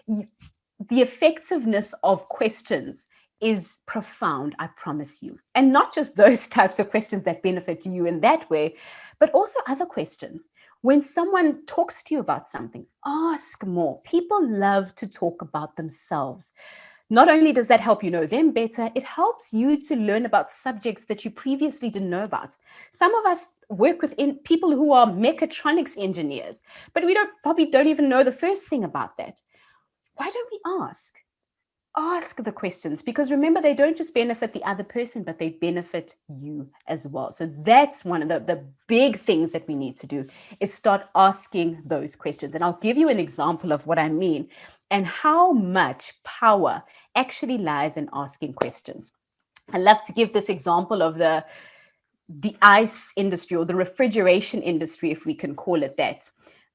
the effectiveness of questions is profound, I promise you. And not just those types of questions that benefit you in that way, but also other questions. When someone talks to you about something, ask more. People love to talk about themselves. Not only does that help you know them better, it helps you to learn about subjects that you previously didn't know about. Some of us work with people who are mechatronics engineers, but we probably don't even know the first thing about that. Why don't we ask? Ask the questions, because remember, they don't just benefit the other person, but they benefit you as well. So that's one of the big things that we need to do, is start asking those questions. And I'll give you an example of what I mean and how much power actually lies in asking questions. I love to give this example of the ice industry, or the refrigeration industry, if we can call it that.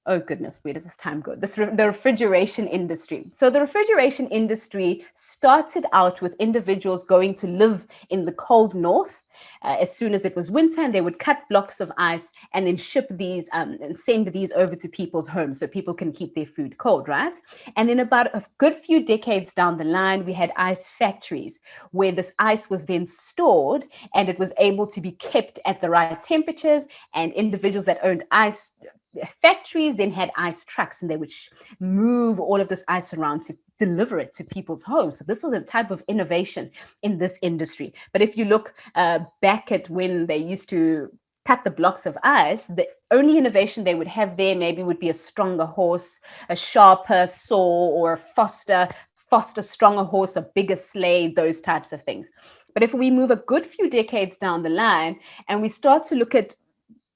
Oh goodness, where does this time go? The refrigeration industry. So the refrigeration industry started out with individuals going to live in the cold north as soon as it was winter, and they would cut blocks of ice and then ship these and send these over to people's homes so people can keep their food cold, right? And then about a good few decades down the line, we had ice factories where this ice was then stored and it was able to be kept at the right temperatures, and individuals that owned ice factories then had ice trucks, and they would move all of this ice around to deliver it to people's homes. So this was a type of innovation in this industry. But if you look back at when they used to cut the blocks of ice, the only innovation they would have there maybe would be a stronger horse, a sharper saw, or a faster, stronger horse, a bigger sleigh, those types of things. But if we move a good few decades down the line and we start to look at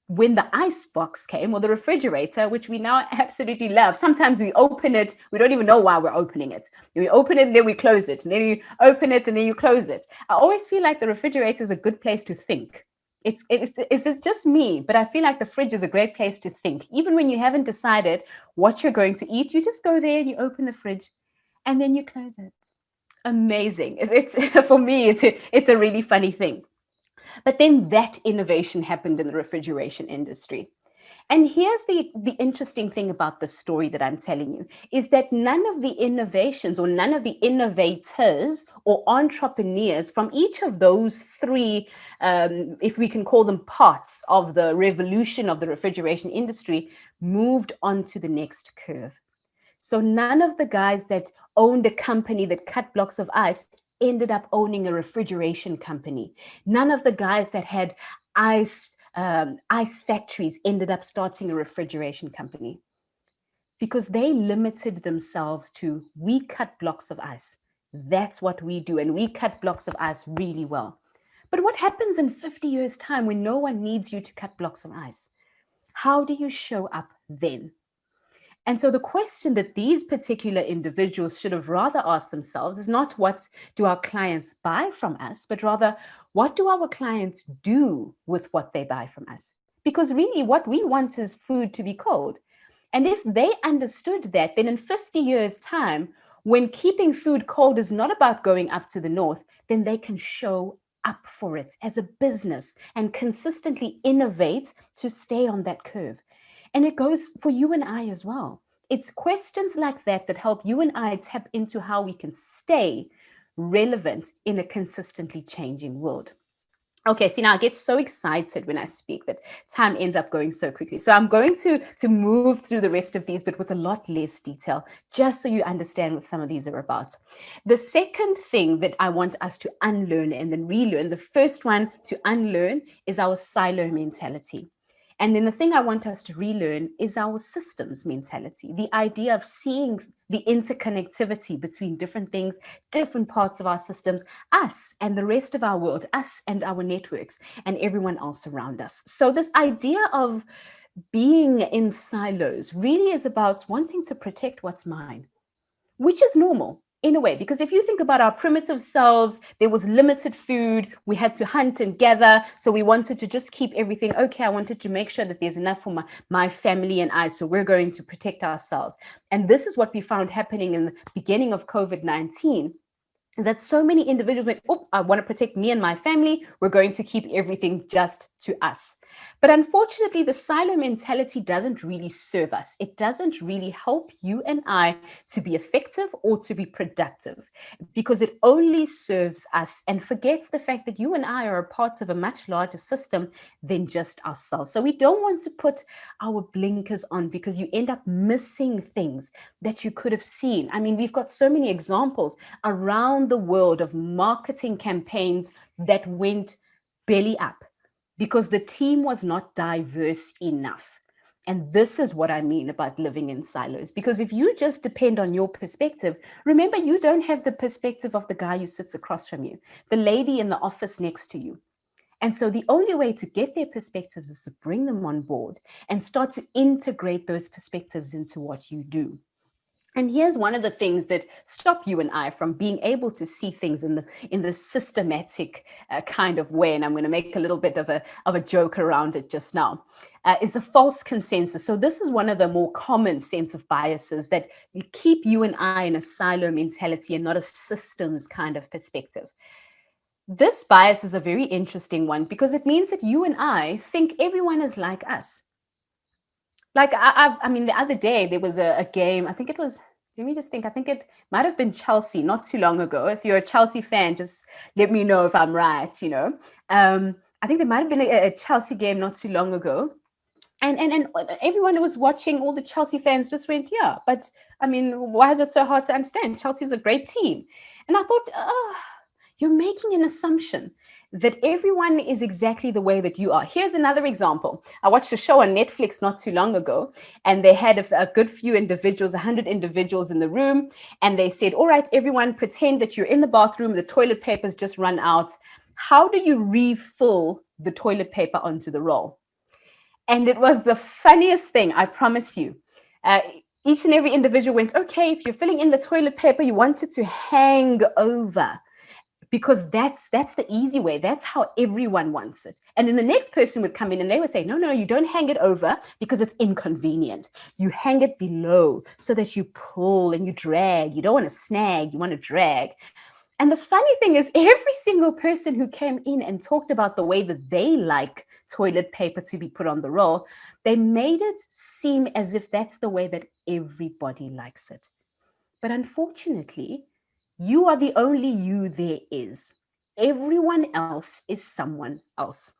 when the ice box came, or the refrigerator, which we now absolutely love. Sometimes we open it, we don't even know why we're opening it. We open it and then we close it, and then you open it and then you close it. I always feel like the refrigerator is a good place to think. It's just me, but I feel like the fridge is a great place to think. Even when you haven't decided what you're going to eat, you just go there and you open the fridge and then you close it. Amazing. It's for me, it's a really funny thing. But then that innovation happened in the refrigeration industry. And here's the interesting thing about the story that I'm telling you, is that none of the innovations, or none of the innovators or entrepreneurs from each of those 3, if we can call them parts of the revolution of the refrigeration industry, moved on to the next curve. So none of the guys that owned a company that cut blocks of ice ended up owning a refrigeration company. None of the guys that had ice factories ended up starting a refrigeration company. because they limited themselves to, we cut blocks of ice. That's what we do. And we cut blocks of ice really well. But what happens in 50 years' time when no one needs you to cut blocks of ice? How do you show up then? And so the question that these particular individuals should have rather asked themselves is not what do our clients buy from us, but rather what do our clients do with what they buy from us? Because really what we want is food to be cold. And if they understood that, then in 50 years' time, when keeping food cold is not about going up to the north, then they can show up for it as a business and consistently innovate to stay on that curve. And it goes for you and I as well. It's questions like that that help you and I tap into how we can stay relevant in a consistently changing world. Okay, see, now I get so excited when I speak that time ends up going so quickly. So I'm going to move through the rest of these, but with a lot less detail, just so you understand what some of these are about. The second thing that I want us to unlearn and then relearn, the first one to unlearn is our silo mentality. And then the thing I want us to relearn is our systems mentality, the idea of seeing the interconnectivity between different things, different parts of our systems, us and the rest of our world, us and our networks, and everyone else around us. So, this idea of being in silos really is about wanting to protect what's mine, which is normal in a way, because if you think about our primitive selves, there was limited food, we had to hunt and gather, so we wanted to just keep everything okay. I wanted to make sure that there's enough for my family and I, so we're going to protect ourselves. And this is what we found happening in the beginning of COVID-19, is that so many individuals went, oh, I want to protect me and my family, we're going to keep everything just to us. But unfortunately, the silo mentality doesn't really serve us. It doesn't really help you and I to be effective or to be productive, because it only serves us and forgets the fact that you and I are a part of a much larger system than just ourselves. So we don't want to put our blinkers on, because you end up missing things that you could have seen. I mean, we've got so many examples around the world of marketing campaigns that went belly up because the team was not diverse enough. And this is what I mean about living in silos. Because if you just depend on your perspective, remember, you don't have the perspective of the guy who sits across from you, the lady in the office next to you. And so the only way to get their perspectives is to bring them on board and start to integrate those perspectives into what you do. And here's one of the things that stop you and I from being able to see things in the systematic kind of way. And I'm going to make a little bit of a joke around it just now. Is a false consensus. So this is one of the more common sense of biases that keep you and I in a silo mentality and not a systems kind of perspective. This bias is a very interesting one because it means that you and I think everyone is like us. Like, I mean, the other day there was a game, I think it was, let me just think, I think it might have been Chelsea not too long ago. If you're a Chelsea fan, just let me know if I'm right, you know. I think there might have been a Chelsea game not too long ago. And everyone who was watching, all the Chelsea fans just went, yeah, but I mean, why is it so hard to understand? Chelsea's a great team. And I thought, you're making an assumption that everyone is exactly the way that you are. Here's another example. I watched a show on Netflix not too long ago, and they had a good few individuals, 100 individuals in the room, and they said, all right, everyone, pretend that you're in the bathroom, the toilet paper's just run out. How do you refill the toilet paper onto the roll? And it was the funniest thing, I promise you. Each and every individual went, okay, if you're filling in the toilet paper, you want it to hang over, because that's the easy way. That's how everyone wants it. And then the next person would come in and they would say, no, you don't hang it over because it's inconvenient. You hang it below so that you pull and you drag. You don't want to snag, you want to drag. And the funny thing is, every single person who came in and talked about the way that they like toilet paper to be put on the roll, they made it seem as if that's the way that everybody likes it. But unfortunately, you are the only you there is. Everyone else is someone else.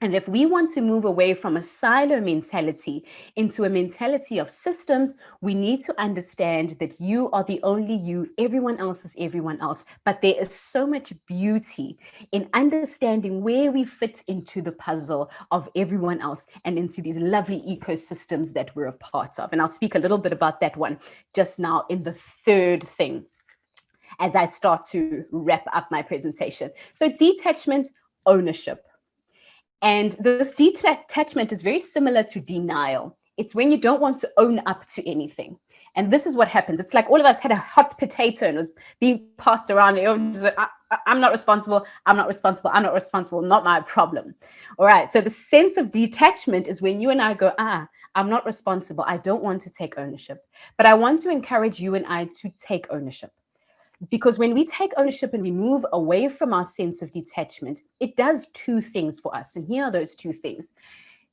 And if we want to move away from a silo mentality into a mentality of systems, we need to understand that you are the only you, everyone else is everyone else. But there is so much beauty in understanding where we fit into the puzzle of everyone else and into these lovely ecosystems that we're a part of. And I'll speak a little bit about that one just now in the third thing as I start to wrap up my presentation. So detachment, ownership. And this detachment is very similar to denial. It's when you don't want to own up to anything. And this is what happens. It's like all of us had a hot potato and it was being passed around. I'm not responsible. I'm not responsible. I'm not responsible. Not my problem. All right. So the sense of detachment is when you and I go, I'm not responsible. I don't want to take ownership. But I want to encourage you and I to take ownership. Because when we take ownership and we move away from our sense of detachment, it does two things for us. And here are those two things.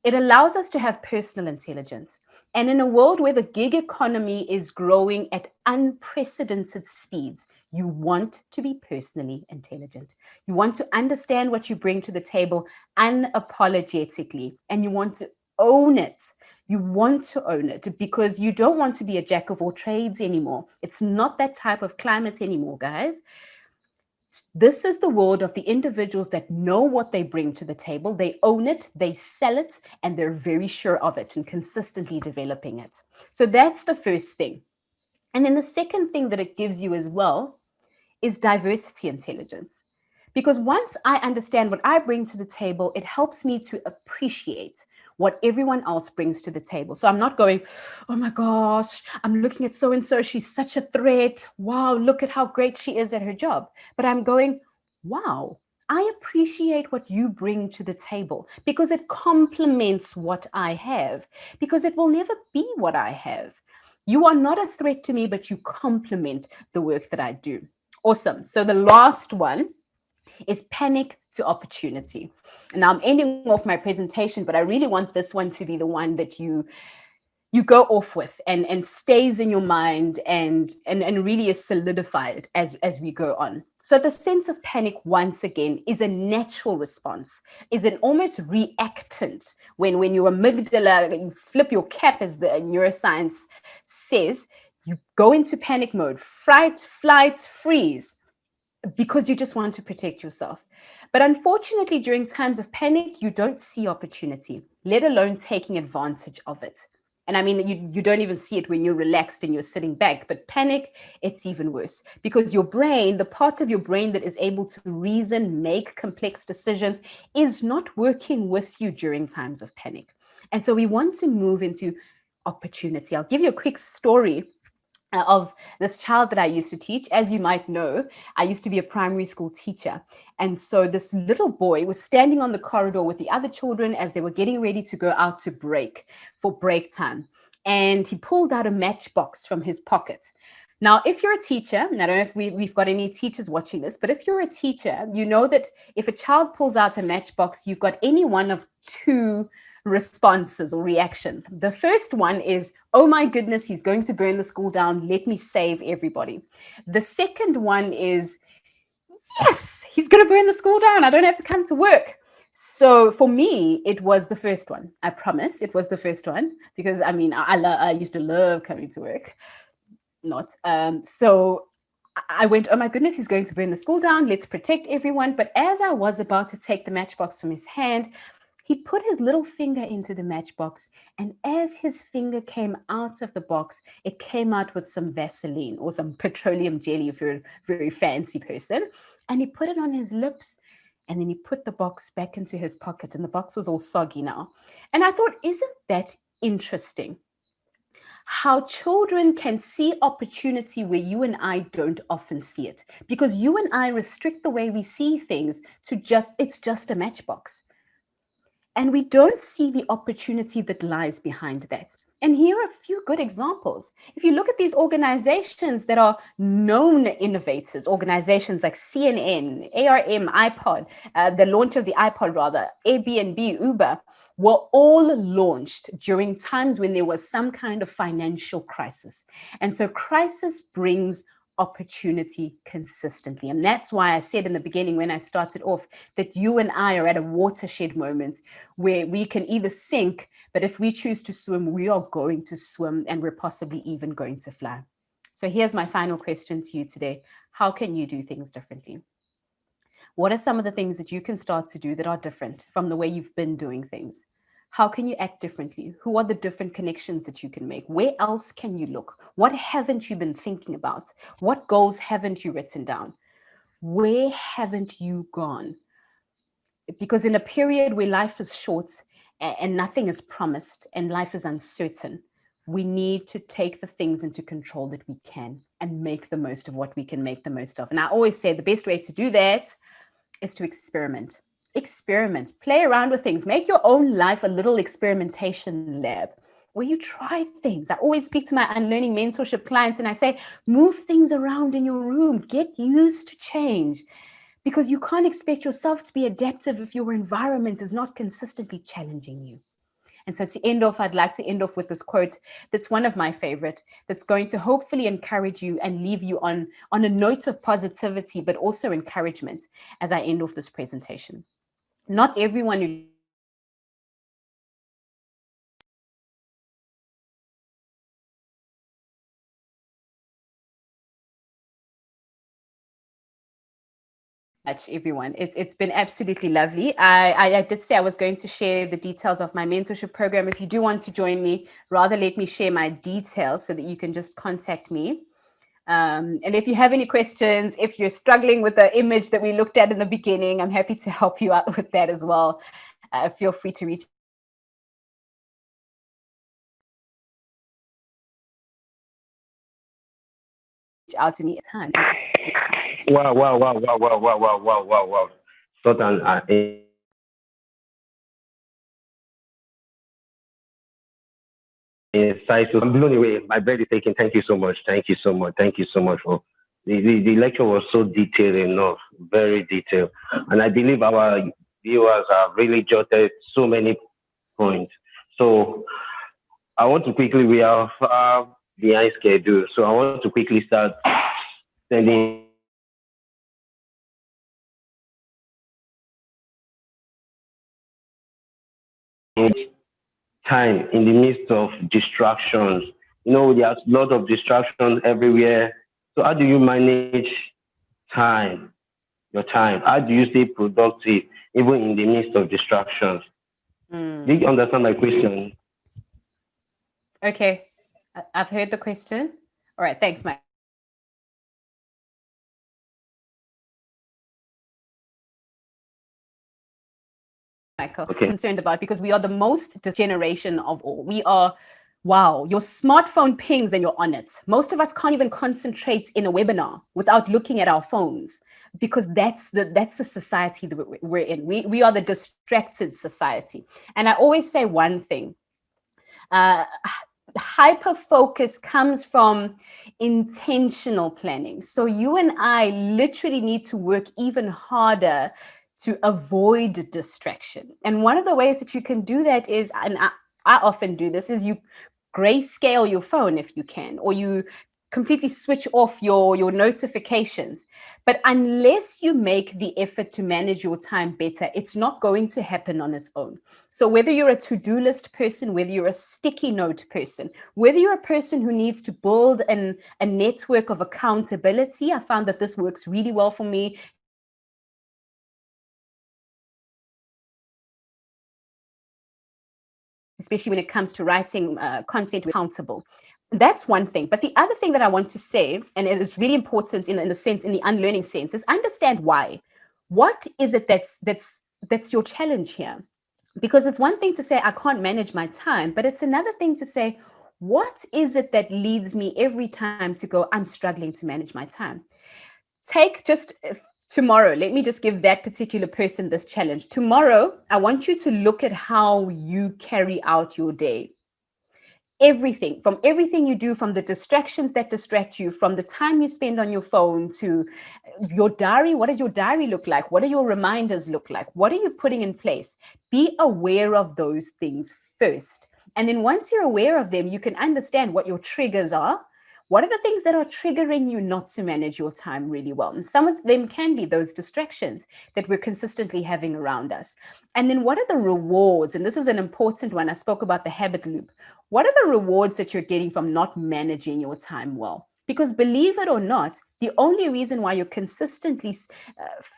It allows us to have personal intelligence. And in a world where the gig economy is growing at unprecedented speeds, you want to be personally intelligent. You want to understand what you bring to the table unapologetically, and you want to own it. You want to own it because you don't want to be a jack of all trades anymore. It's not that type of climate anymore, guys. This is the world of the individuals that know what they bring to the table. They own it, they sell it, and they're very sure of it and consistently developing it. So that's the first thing. And then the second thing that it gives you as well is diversity intelligence. Because once I understand what I bring to the table, it helps me to appreciate what everyone else brings to the table. So I'm not going, oh my gosh, I'm looking at so-and-so, she's such a threat. Wow, look at how great she is at her job. But I'm going, wow, I appreciate what you bring to the table because it complements what I have, because it will never be what I have. You are not a threat to me, but you complement the work that I do. Awesome. So the last one is panic to opportunity. Now I'm ending off my presentation, but I really want this one to be the one that you go off with and stays in your mind and really is solidified as we go on. So the sense of panic, once again, is a natural response, is an almost reactant when your amygdala, you flip your cap, as the neuroscience says, you go into panic mode, fright, flight, freeze, because you just want to protect yourself. But unfortunately, during times of panic, you don't see opportunity, let alone taking advantage of it. And I mean, you don't even see it when you're relaxed and you're sitting back. But panic, it's even worse because your brain, the part of your brain that is able to reason, make complex decisions, is not working with you during times of panic. And so we want to move into opportunity. I'll give you a quick story of this child that I used to teach. As you might know, I used to be a primary school teacher. And so this little boy was standing on the corridor with the other children as they were getting ready to go out to break for break time. And he pulled out a matchbox from his pocket. Now, if you're a teacher, and I don't know if we've got any teachers watching this, but if you're a teacher, you know that if a child pulls out a matchbox, you've got any one of two responses or reactions. The first one is, oh my goodness, he's going to burn the school down. Let me save everybody. The second one is, yes, he's going to burn the school down. I don't have to come to work. So for me, it was the first one. I promise it was the first one because I mean, I used to love coming to work. Not. So I went, oh my goodness, he's going to burn the school down. Let's protect everyone. But as I was about to take the matchbox from his hand, he put his little finger into the matchbox, and as his finger came out of the box, it came out with some Vaseline or some petroleum jelly if you're a very fancy person. And he put it on his lips, and then he put the box back into his pocket, and the box was all soggy now. And I thought, isn't that interesting? How children can see opportunity where you and I don't often see it, because you and I restrict the way we see things to it's just a matchbox. And we don't see the opportunity that lies behind that. And here are a few good examples. If you look at these organizations that are known innovators, organizations like CNN, ARM, iPod, the launch of the iPod rather, Airbnb, Uber, were all launched during times when there was some kind of financial crisis. And so crisis brings opportunity consistently. And that's why I said in the beginning when I started off that you and I are at a watershed moment where we can either sink, but if we choose to swim, we are going to swim, and we're possibly even going to fly. So here's my final question to you today. How can you do things differently? What are some of the things that you can start to do that are different from the way you've been doing things? How can you act differently? Who are the different connections that you can make? Where else can you look? What haven't you been thinking about? What goals haven't you written down? Where haven't you gone? Because in a period where life is short and nothing is promised and life is uncertain, we need to take the things into control that we can and make the most of what we can make the most of. And I always say the best way to do that is to experiment. Experiment, play around with things, make your own life a little experimentation lab where you try things. I always speak to my unlearning mentorship clients and I say, move things around in your room, get used to change, because you can't expect yourself to be adaptive if your environment is not consistently challenging you. And so to end off, I'd like to end off with this quote that's one of my favorite, that's going to hopefully encourage you and leave you on a note of positivity, but also encouragement as I end off this presentation. Not everyone who much, everyone. It's been absolutely lovely. I did say I was going to share the details of my mentorship program. If you do want to join me, rather let me share my details so that you can just contact me. And if you have any questions, if you're struggling with the image that we looked at in the beginning, I'm happy to help you out with that as well. Feel free to reach out to me at times. Wow, wow, wow, wow, wow, wow, wow, wow, wow, wow. Such an insightful. I'm blown away. My breath is taking. Thank you so much. Thank you so much. Thank you so much for the lecture was so detailed enough, very detailed. And I believe our viewers have really jotted so many points. So I want to quickly, we are far behind schedule. So I want to quickly start sending time in the midst of distractions. You know, there's a lot of distractions everywhere. So how do you manage time, your time? How do you stay productive even in the midst of distractions? Do you understand my question? Okay, I've heard the question. All right, thanks, Mike. Michael, Okay. concerned about, because we are the most generation of all. We are, wow, your smartphone pings and you're on it. Most of us can't even concentrate in a webinar without looking at our phones, because that's the society that we're in. We are the distracted society. And I always say one thing. Hyper focus comes from intentional planning. So you and I literally need to work even harder to avoid distraction. And one of the ways that you can do that is, and I often do this, is you grayscale your phone if you can, or you completely switch off your notifications. But unless you make the effort to manage your time better, it's not going to happen on its own. So whether you're a to-do list person, whether you're a sticky note person, whether you're a person who needs to build a network of accountability, I found that this works really well for me. Especially when it comes to writing content accountable. That's one thing. But the other thing that I want to say, and it is really important in the sense, in the unlearning sense, is understand why. What is it that's your challenge here? Because it's one thing to say, I can't manage my time, but it's another thing to say, what is it that leads me every time to go, I'm struggling to manage my time? Take just tomorrow, let me just give that particular person this challenge. Tomorrow, I want you to look at how you carry out your day. Everything you do, from the distractions that distract you, from the time you spend on your phone, to your diary. What does your diary look like? What do your reminders look like? What are you putting in place? Be aware of those things first. And then once you're aware of them, you can understand what your triggers are, What are the things that are triggering you not to manage your time really well? And some of them can be those distractions that we're consistently having around us. And then what are the rewards? And this is an important one. I spoke about the habit loop. What are the rewards that you're getting from not managing your time well? Because believe it or not, the only reason why you're consistently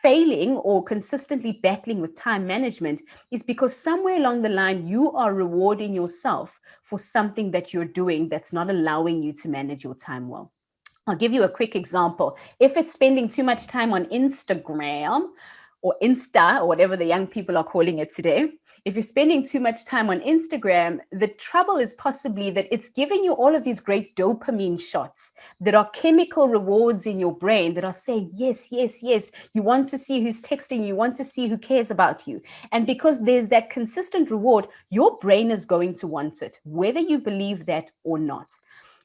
failing or consistently battling with time management is because somewhere along the line, you are rewarding yourself for something that you're doing that's not allowing you to manage your time well. I'll give you a quick example. If it's spending too much time on Instagram or Insta or whatever the young people are calling it today, if you're spending too much time on Instagram, the trouble is possibly that it's giving you all of these great dopamine shots that are chemical rewards in your brain that are saying, yes, yes, yes. You want to see who's texting you, you want to see who cares about you. And because there's that consistent reward, your brain is going to want it, whether you believe that or not.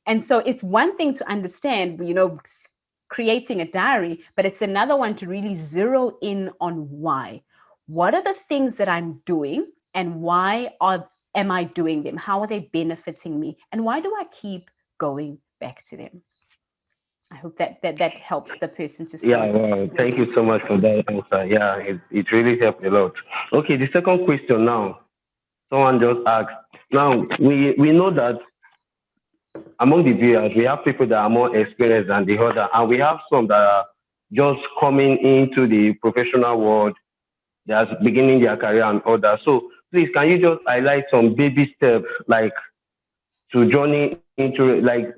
And so it's one thing to understand, creating a diary, but it's another one to really zero in on why. What are the things that I'm doing and why am I doing them? How are they benefiting me? And why do I keep going back to them? I hope that helps the person to Yeah, start. wow. Thank you so much for that answer. Yeah, it really helped a lot. Okay, the second question now. Someone just asked. Now, we know that among the viewers, we have people that are more experienced than the other, and we have some that are just coming into the professional world, that's beginning their career and others. So please, can you just highlight some baby steps, like to journey into, like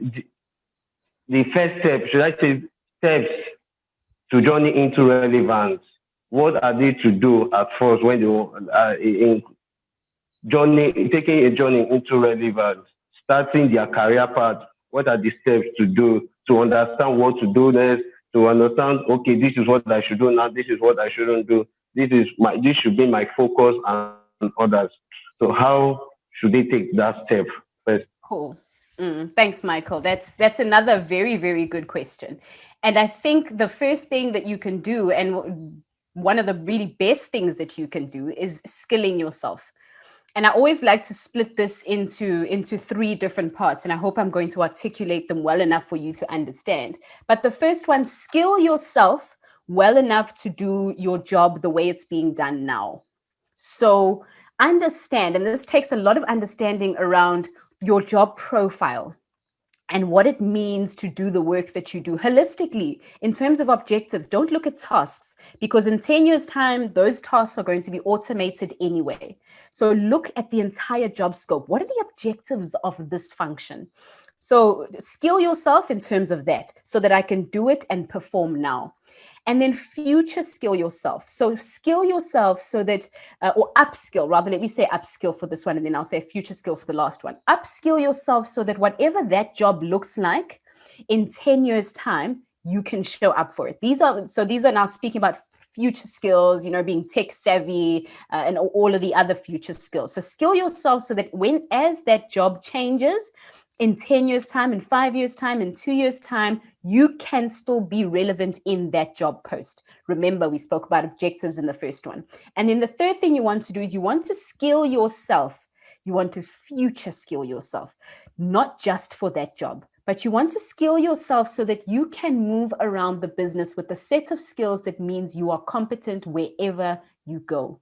the first step, should I say steps to journey into relevance? What are they to do at first when you in taking a journey into relevance, starting their career path? What are the steps to do to understand what to do next? To understand, okay, this is what I should do now. This is what I shouldn't do. This should be my focus and others. So how should they take that step first? Cool. Thanks, Michael. That's another very, very good question. And I think the first thing that you can do, and one of the really best things that you can do, is skilling yourself. And I always like to split this into three different parts, and I hope I'm going to articulate them well enough for you to understand. But the first one, skill yourself well enough to do your job the way it's being done now. So understand, and this takes a lot of understanding around your job profile and what it means to do the work that you do holistically in terms of objectives. Don't look at tasks, because in 10 years' time, those tasks are going to be automated anyway. So look at the entire job scope. What are the objectives of this function? So skill yourself in terms of that so that I can do it and perform now. And then future skill yourself. So skill yourself so that, or upskill, rather, let me say upskill for this one, and then I'll say future skill for the last one. Upskill yourself so that whatever that job looks like in 10 years' time, you can show up for it. These are now speaking about future skills, being tech savvy, and all of the other future skills. So skill yourself so that as that job changes, in 10 years' time, in 5 years' time, in 2 years' time, you can still be relevant in that job post. Remember, we spoke about objectives in the first one. And then the third thing you want to do is you want to skill yourself. You want to future skill yourself, not just for that job, but you want to skill yourself so that you can move around the business with a set of skills that means you are competent wherever you go.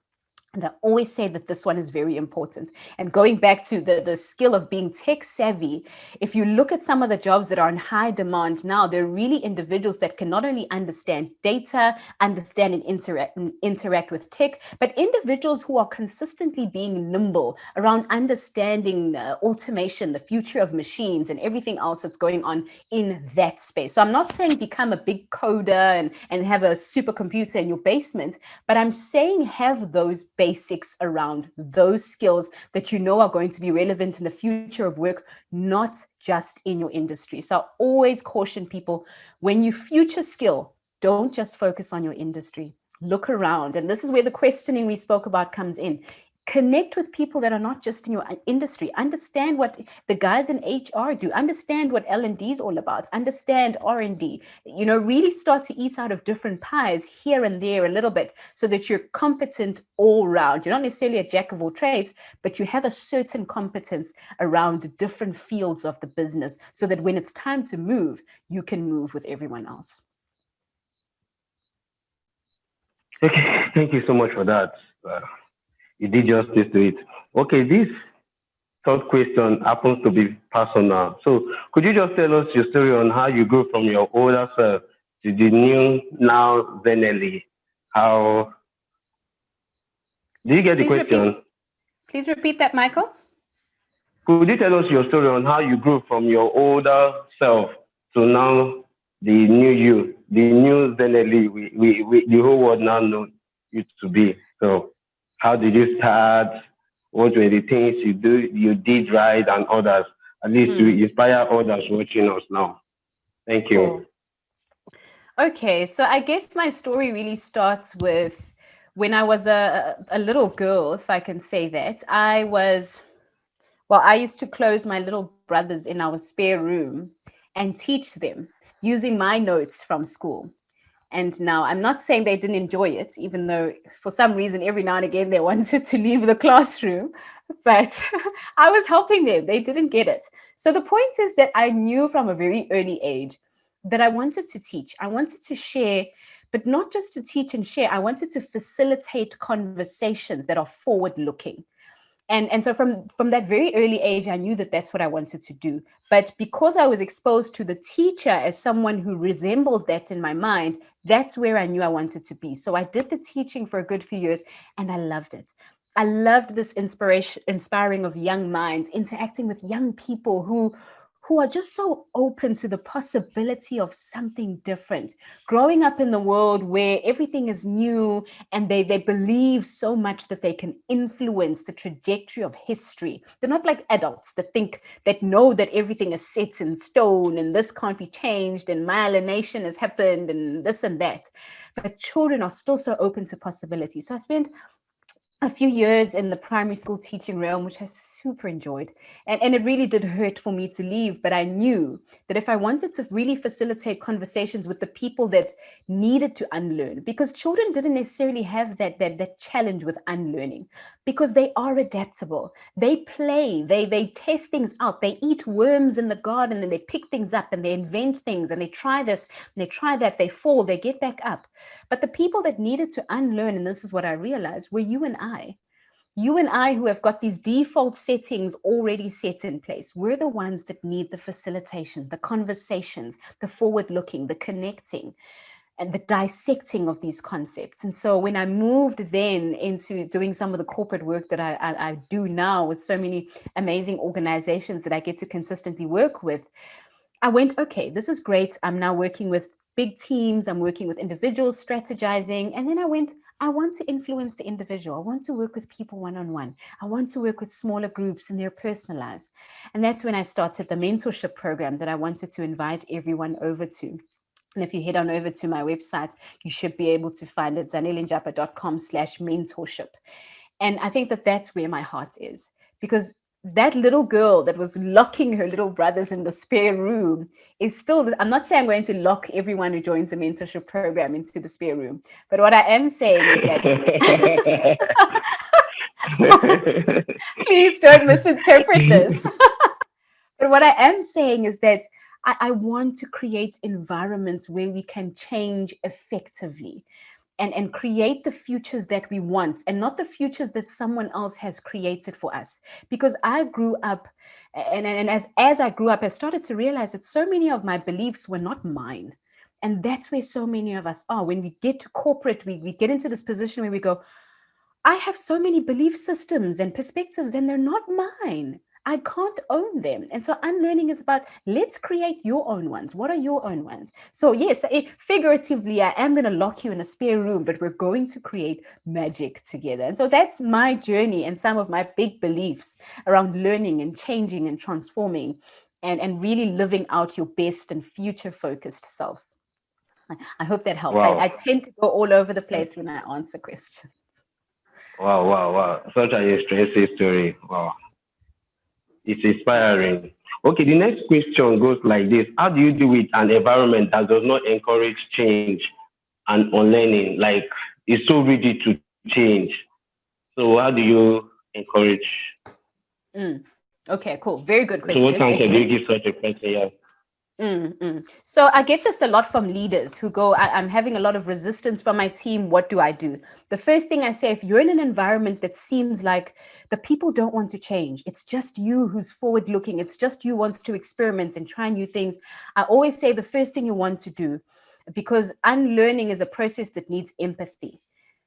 And I always say that this one is very important. And going back to the skill of being tech savvy, if you look at some of the jobs that are in high demand now, they're really individuals that can not only understand data, understand and interact with tech, but individuals who are consistently being nimble around understanding automation, the future of machines, and everything else that's going on in that space. So I'm not saying become a big coder and have a supercomputer in your basement, but I'm saying have those basics around those skills that are going to be relevant in the future of work, not just in your industry. So I always caution people, when you future skill, don't just focus on your industry. Look around. And this is where the questioning we spoke about comes in. Connect with people that are not just in your industry. Understand what the guys in HR do. Understand what L&D is all about. Understand R&D. Really start to eat out of different pies here and there a little bit so that you're competent all round. You're not necessarily a jack of all trades, but you have a certain competence around different fields of the business so that when it's time to move, you can move with everyone else. Okay, thank you so much for that. You did justice to it. Okay, this third question happens to be personal. So could you just tell us your story on how you grew from your older self to the new now Zanele? How do you get the question? Please repeat that, Michael. Could you tell us your story on how you grew from your older self to now the new you, the new Zanele we the whole world now know you to be? So how did you start? What were the things you did right and others? At least to inspire others watching us now. Thank you. Cool. Okay, so I guess my story really starts with when I was a little girl, if I can say that. I used to close my little brothers in our spare room and teach them using my notes from school. And now I'm not saying they didn't enjoy it, even though for some reason every now and again they wanted to leave the classroom, but I was helping them. They didn't get it. So the point is that I knew from a very early age that I wanted to teach. I wanted to share, but not just to teach and share. I wanted to facilitate conversations that are forward looking. And so from that very early age, I knew that that's what I wanted to do. But because I was exposed to the teacher as someone who resembled that in my mind, that's where I knew I wanted to be. So I did the teaching for a good few years and I loved it. I loved this inspiring of young minds, interacting with young people who are just so open to the possibility of something different. Growing up in the world where everything is new and they believe so much that they can influence the trajectory of history. They're not like adults that know that everything is set in stone and this can't be changed and myelination has happened and this and that. But children are still so open to possibility. So I spent a few years in the primary school teaching realm, which I super enjoyed. And it really did hurt for me to leave, but I knew that if I wanted to really facilitate conversations with the people that needed to unlearn, because children didn't necessarily have that challenge with unlearning, because they are adaptable. They play, they test things out, they eat worms in the garden and they pick things up and they invent things and they try this and they try that, they fall, they get back up. But the people that needed to unlearn, and this is what I realized, were you and I. You and I, who have got these default settings already set in place, we're the ones that need the facilitation, the conversations, the forward looking, the connecting, and the dissecting of these concepts. And so when I moved then into doing some of the corporate work that I do now with so many amazing organizations that I get to consistently work with, I went, okay, this is great. I'm now working with big teams. I'm working with individuals, strategizing. And then I went, I want to influence the individual. I want to work with people one-on-one. I want to work with smaller groups in their personal lives. And that's when I started the mentorship program that I wanted to invite everyone over to. And if you head on over to my website, you should be able to find it, zanelenjapha.com/mentorship. And I think that that's where my heart is, because that little girl that was locking her little brothers in the spare room is still, I'm not saying I'm going to lock everyone who joins the mentorship program into the spare room, but what I am saying is that please don't misinterpret this. But what I am saying is that I want to create environments where we can change effectively and create the futures that we want and not the futures that someone else has created for us. Because I grew up, and as I grew up, I started to realize that so many of my beliefs were not mine. And that's where so many of us are. When we get to corporate, we get into this position where we go, I have so many belief systems and perspectives, and they're not mine. I can't own them. And so unlearning is about, let's create your own ones. What are your own ones? So yes, figuratively, I am going to lock you in a spare room, but we're going to create magic together. And so that's my journey and some of my big beliefs around learning and changing and transforming and really living out your best and future focused self. I hope that helps. Wow. I tend to go all over the place when I answer questions. Wow, wow, wow. Such an interesting story. Wow. It's inspiring. Okay, the next question goes like this. How do you deal with an environment that does not encourage change and unlearning? Like it's so rigid to change. So how do you encourage? Mm. Okay, cool. Very good So what question. answer do you Again. give such a person? Yeah. So I get this a lot from leaders who go, I'm having a lot of resistance from my team. What do I do? The first thing I say, if you're in an environment that seems like the people don't want to change, it's just you who's forward looking, it's just you wants to experiment and try new things. I always say the first thing you want to do, because unlearning is a process that needs empathy.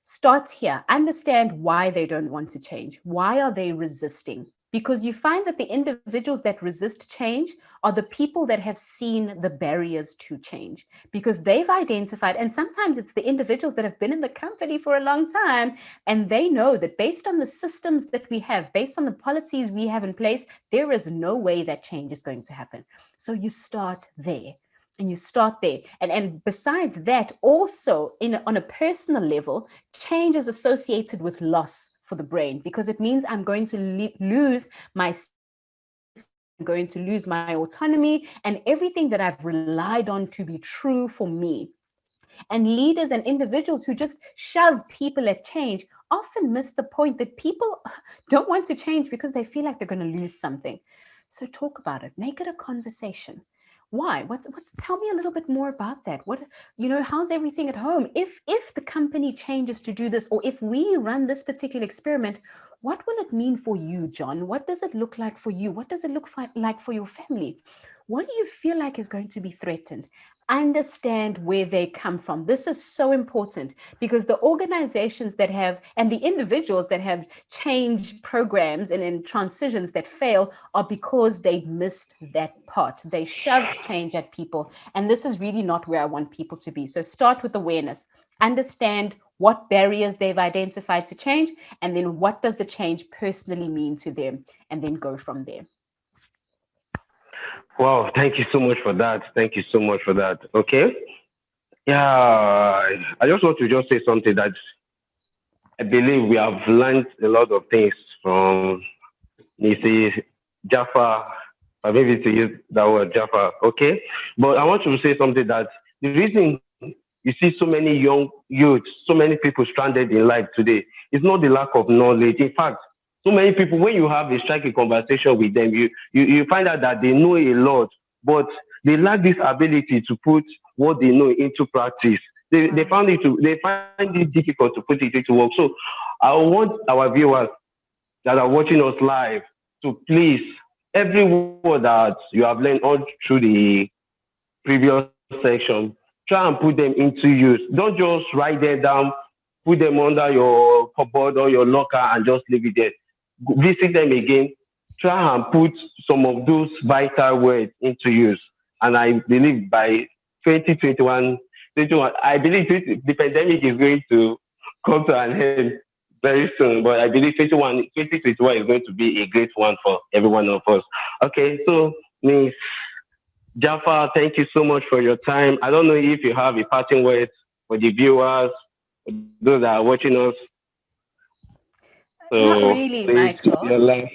Start here. Understand why they don't want to change. Why are they resisting? Because you find that the individuals that resist change are the people that have seen the barriers to change, because they've identified, and sometimes it's the individuals that have been in the company for a long time, and they know that based on the systems that we have, based on the policies we have in place, there is no way that change is going to happen. So you start there. And you start there. And besides that, also on a personal level, change is associated with loss for the brain, because it means I'm going to lose my, I'm going to lose my autonomy and everything that I've relied on to be true for me. And leaders and individuals who just shove people at change often miss the point that people don't want to change because they feel like they're going to lose something. So talk about it, make it a conversation. Why? What's tell me a little bit more about that. What, how's everything at home? If the company changes to do this, or if we run this particular experiment, what will it mean for you, John? What does it look like for you? What does it look like for your family? What do you feel like is going to be threatened? Understand where they come from. This is so important, because the organizations that have, and the individuals that have change programs and in transitions that fail, are because they missed that part. They shoved change at people. And this is really not where I want people to be. So start with awareness. Understand what barriers they've identified to change, and then what does the change personally mean to them, and then go from there. Wow, thank you so much for that. Thank you so much for that. Okay. Yeah, I just want to just say something that I believe we have learned a lot of things from Mrs. Njapha, or maybe to use that word Njapha, okay? But I want to say something that the reason you see so many young youths, so many people stranded in life today, is not the lack of knowledge. In fact, so many people, when you have a striking conversation with them, you find out that they know a lot, but they lack this ability to put what they know into practice. They find it difficult to put it into work. So I want our viewers that are watching us live to please, every word that you have learned all through the previous section, try and put them into use. Don't just write them down, put them under your cupboard or your locker and just leave it there. Visit them again. Try and put some of those vital words into use. And I believe by 2021, I believe the pandemic is going to come to an end very soon. But I believe 2021 is going to be a great one for every one of us. Okay, so Miss Njapha, thank you so much for your time. I don't know if you have a parting word for the viewers, those that are watching us. Not So really, please, Michael. your last.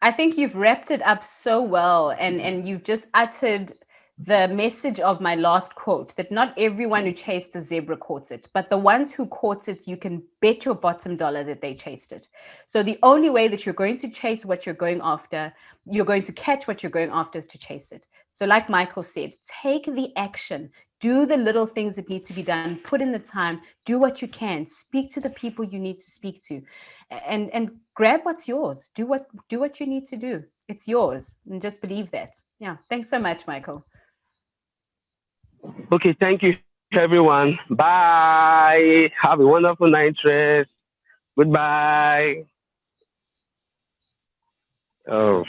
I think you've wrapped it up so well, and you've just uttered the message of my last quote, that not everyone who chased the zebra caught it, but the ones who caught it, you can bet your bottom dollar that they chased it. So the only way that you're going to chase what you're going after, you're going to catch what you're going after, is to chase it. So like Michael said, take the action, do the little things that need to be done, put in the time, do what you can, speak to the people you need to speak to, and grab what's yours. Do what you need to do. It's yours, and just believe that. Yeah, thanks so much, Michael. Okay, thank you, everyone. Bye. Have a wonderful night rest. Goodbye. Oh,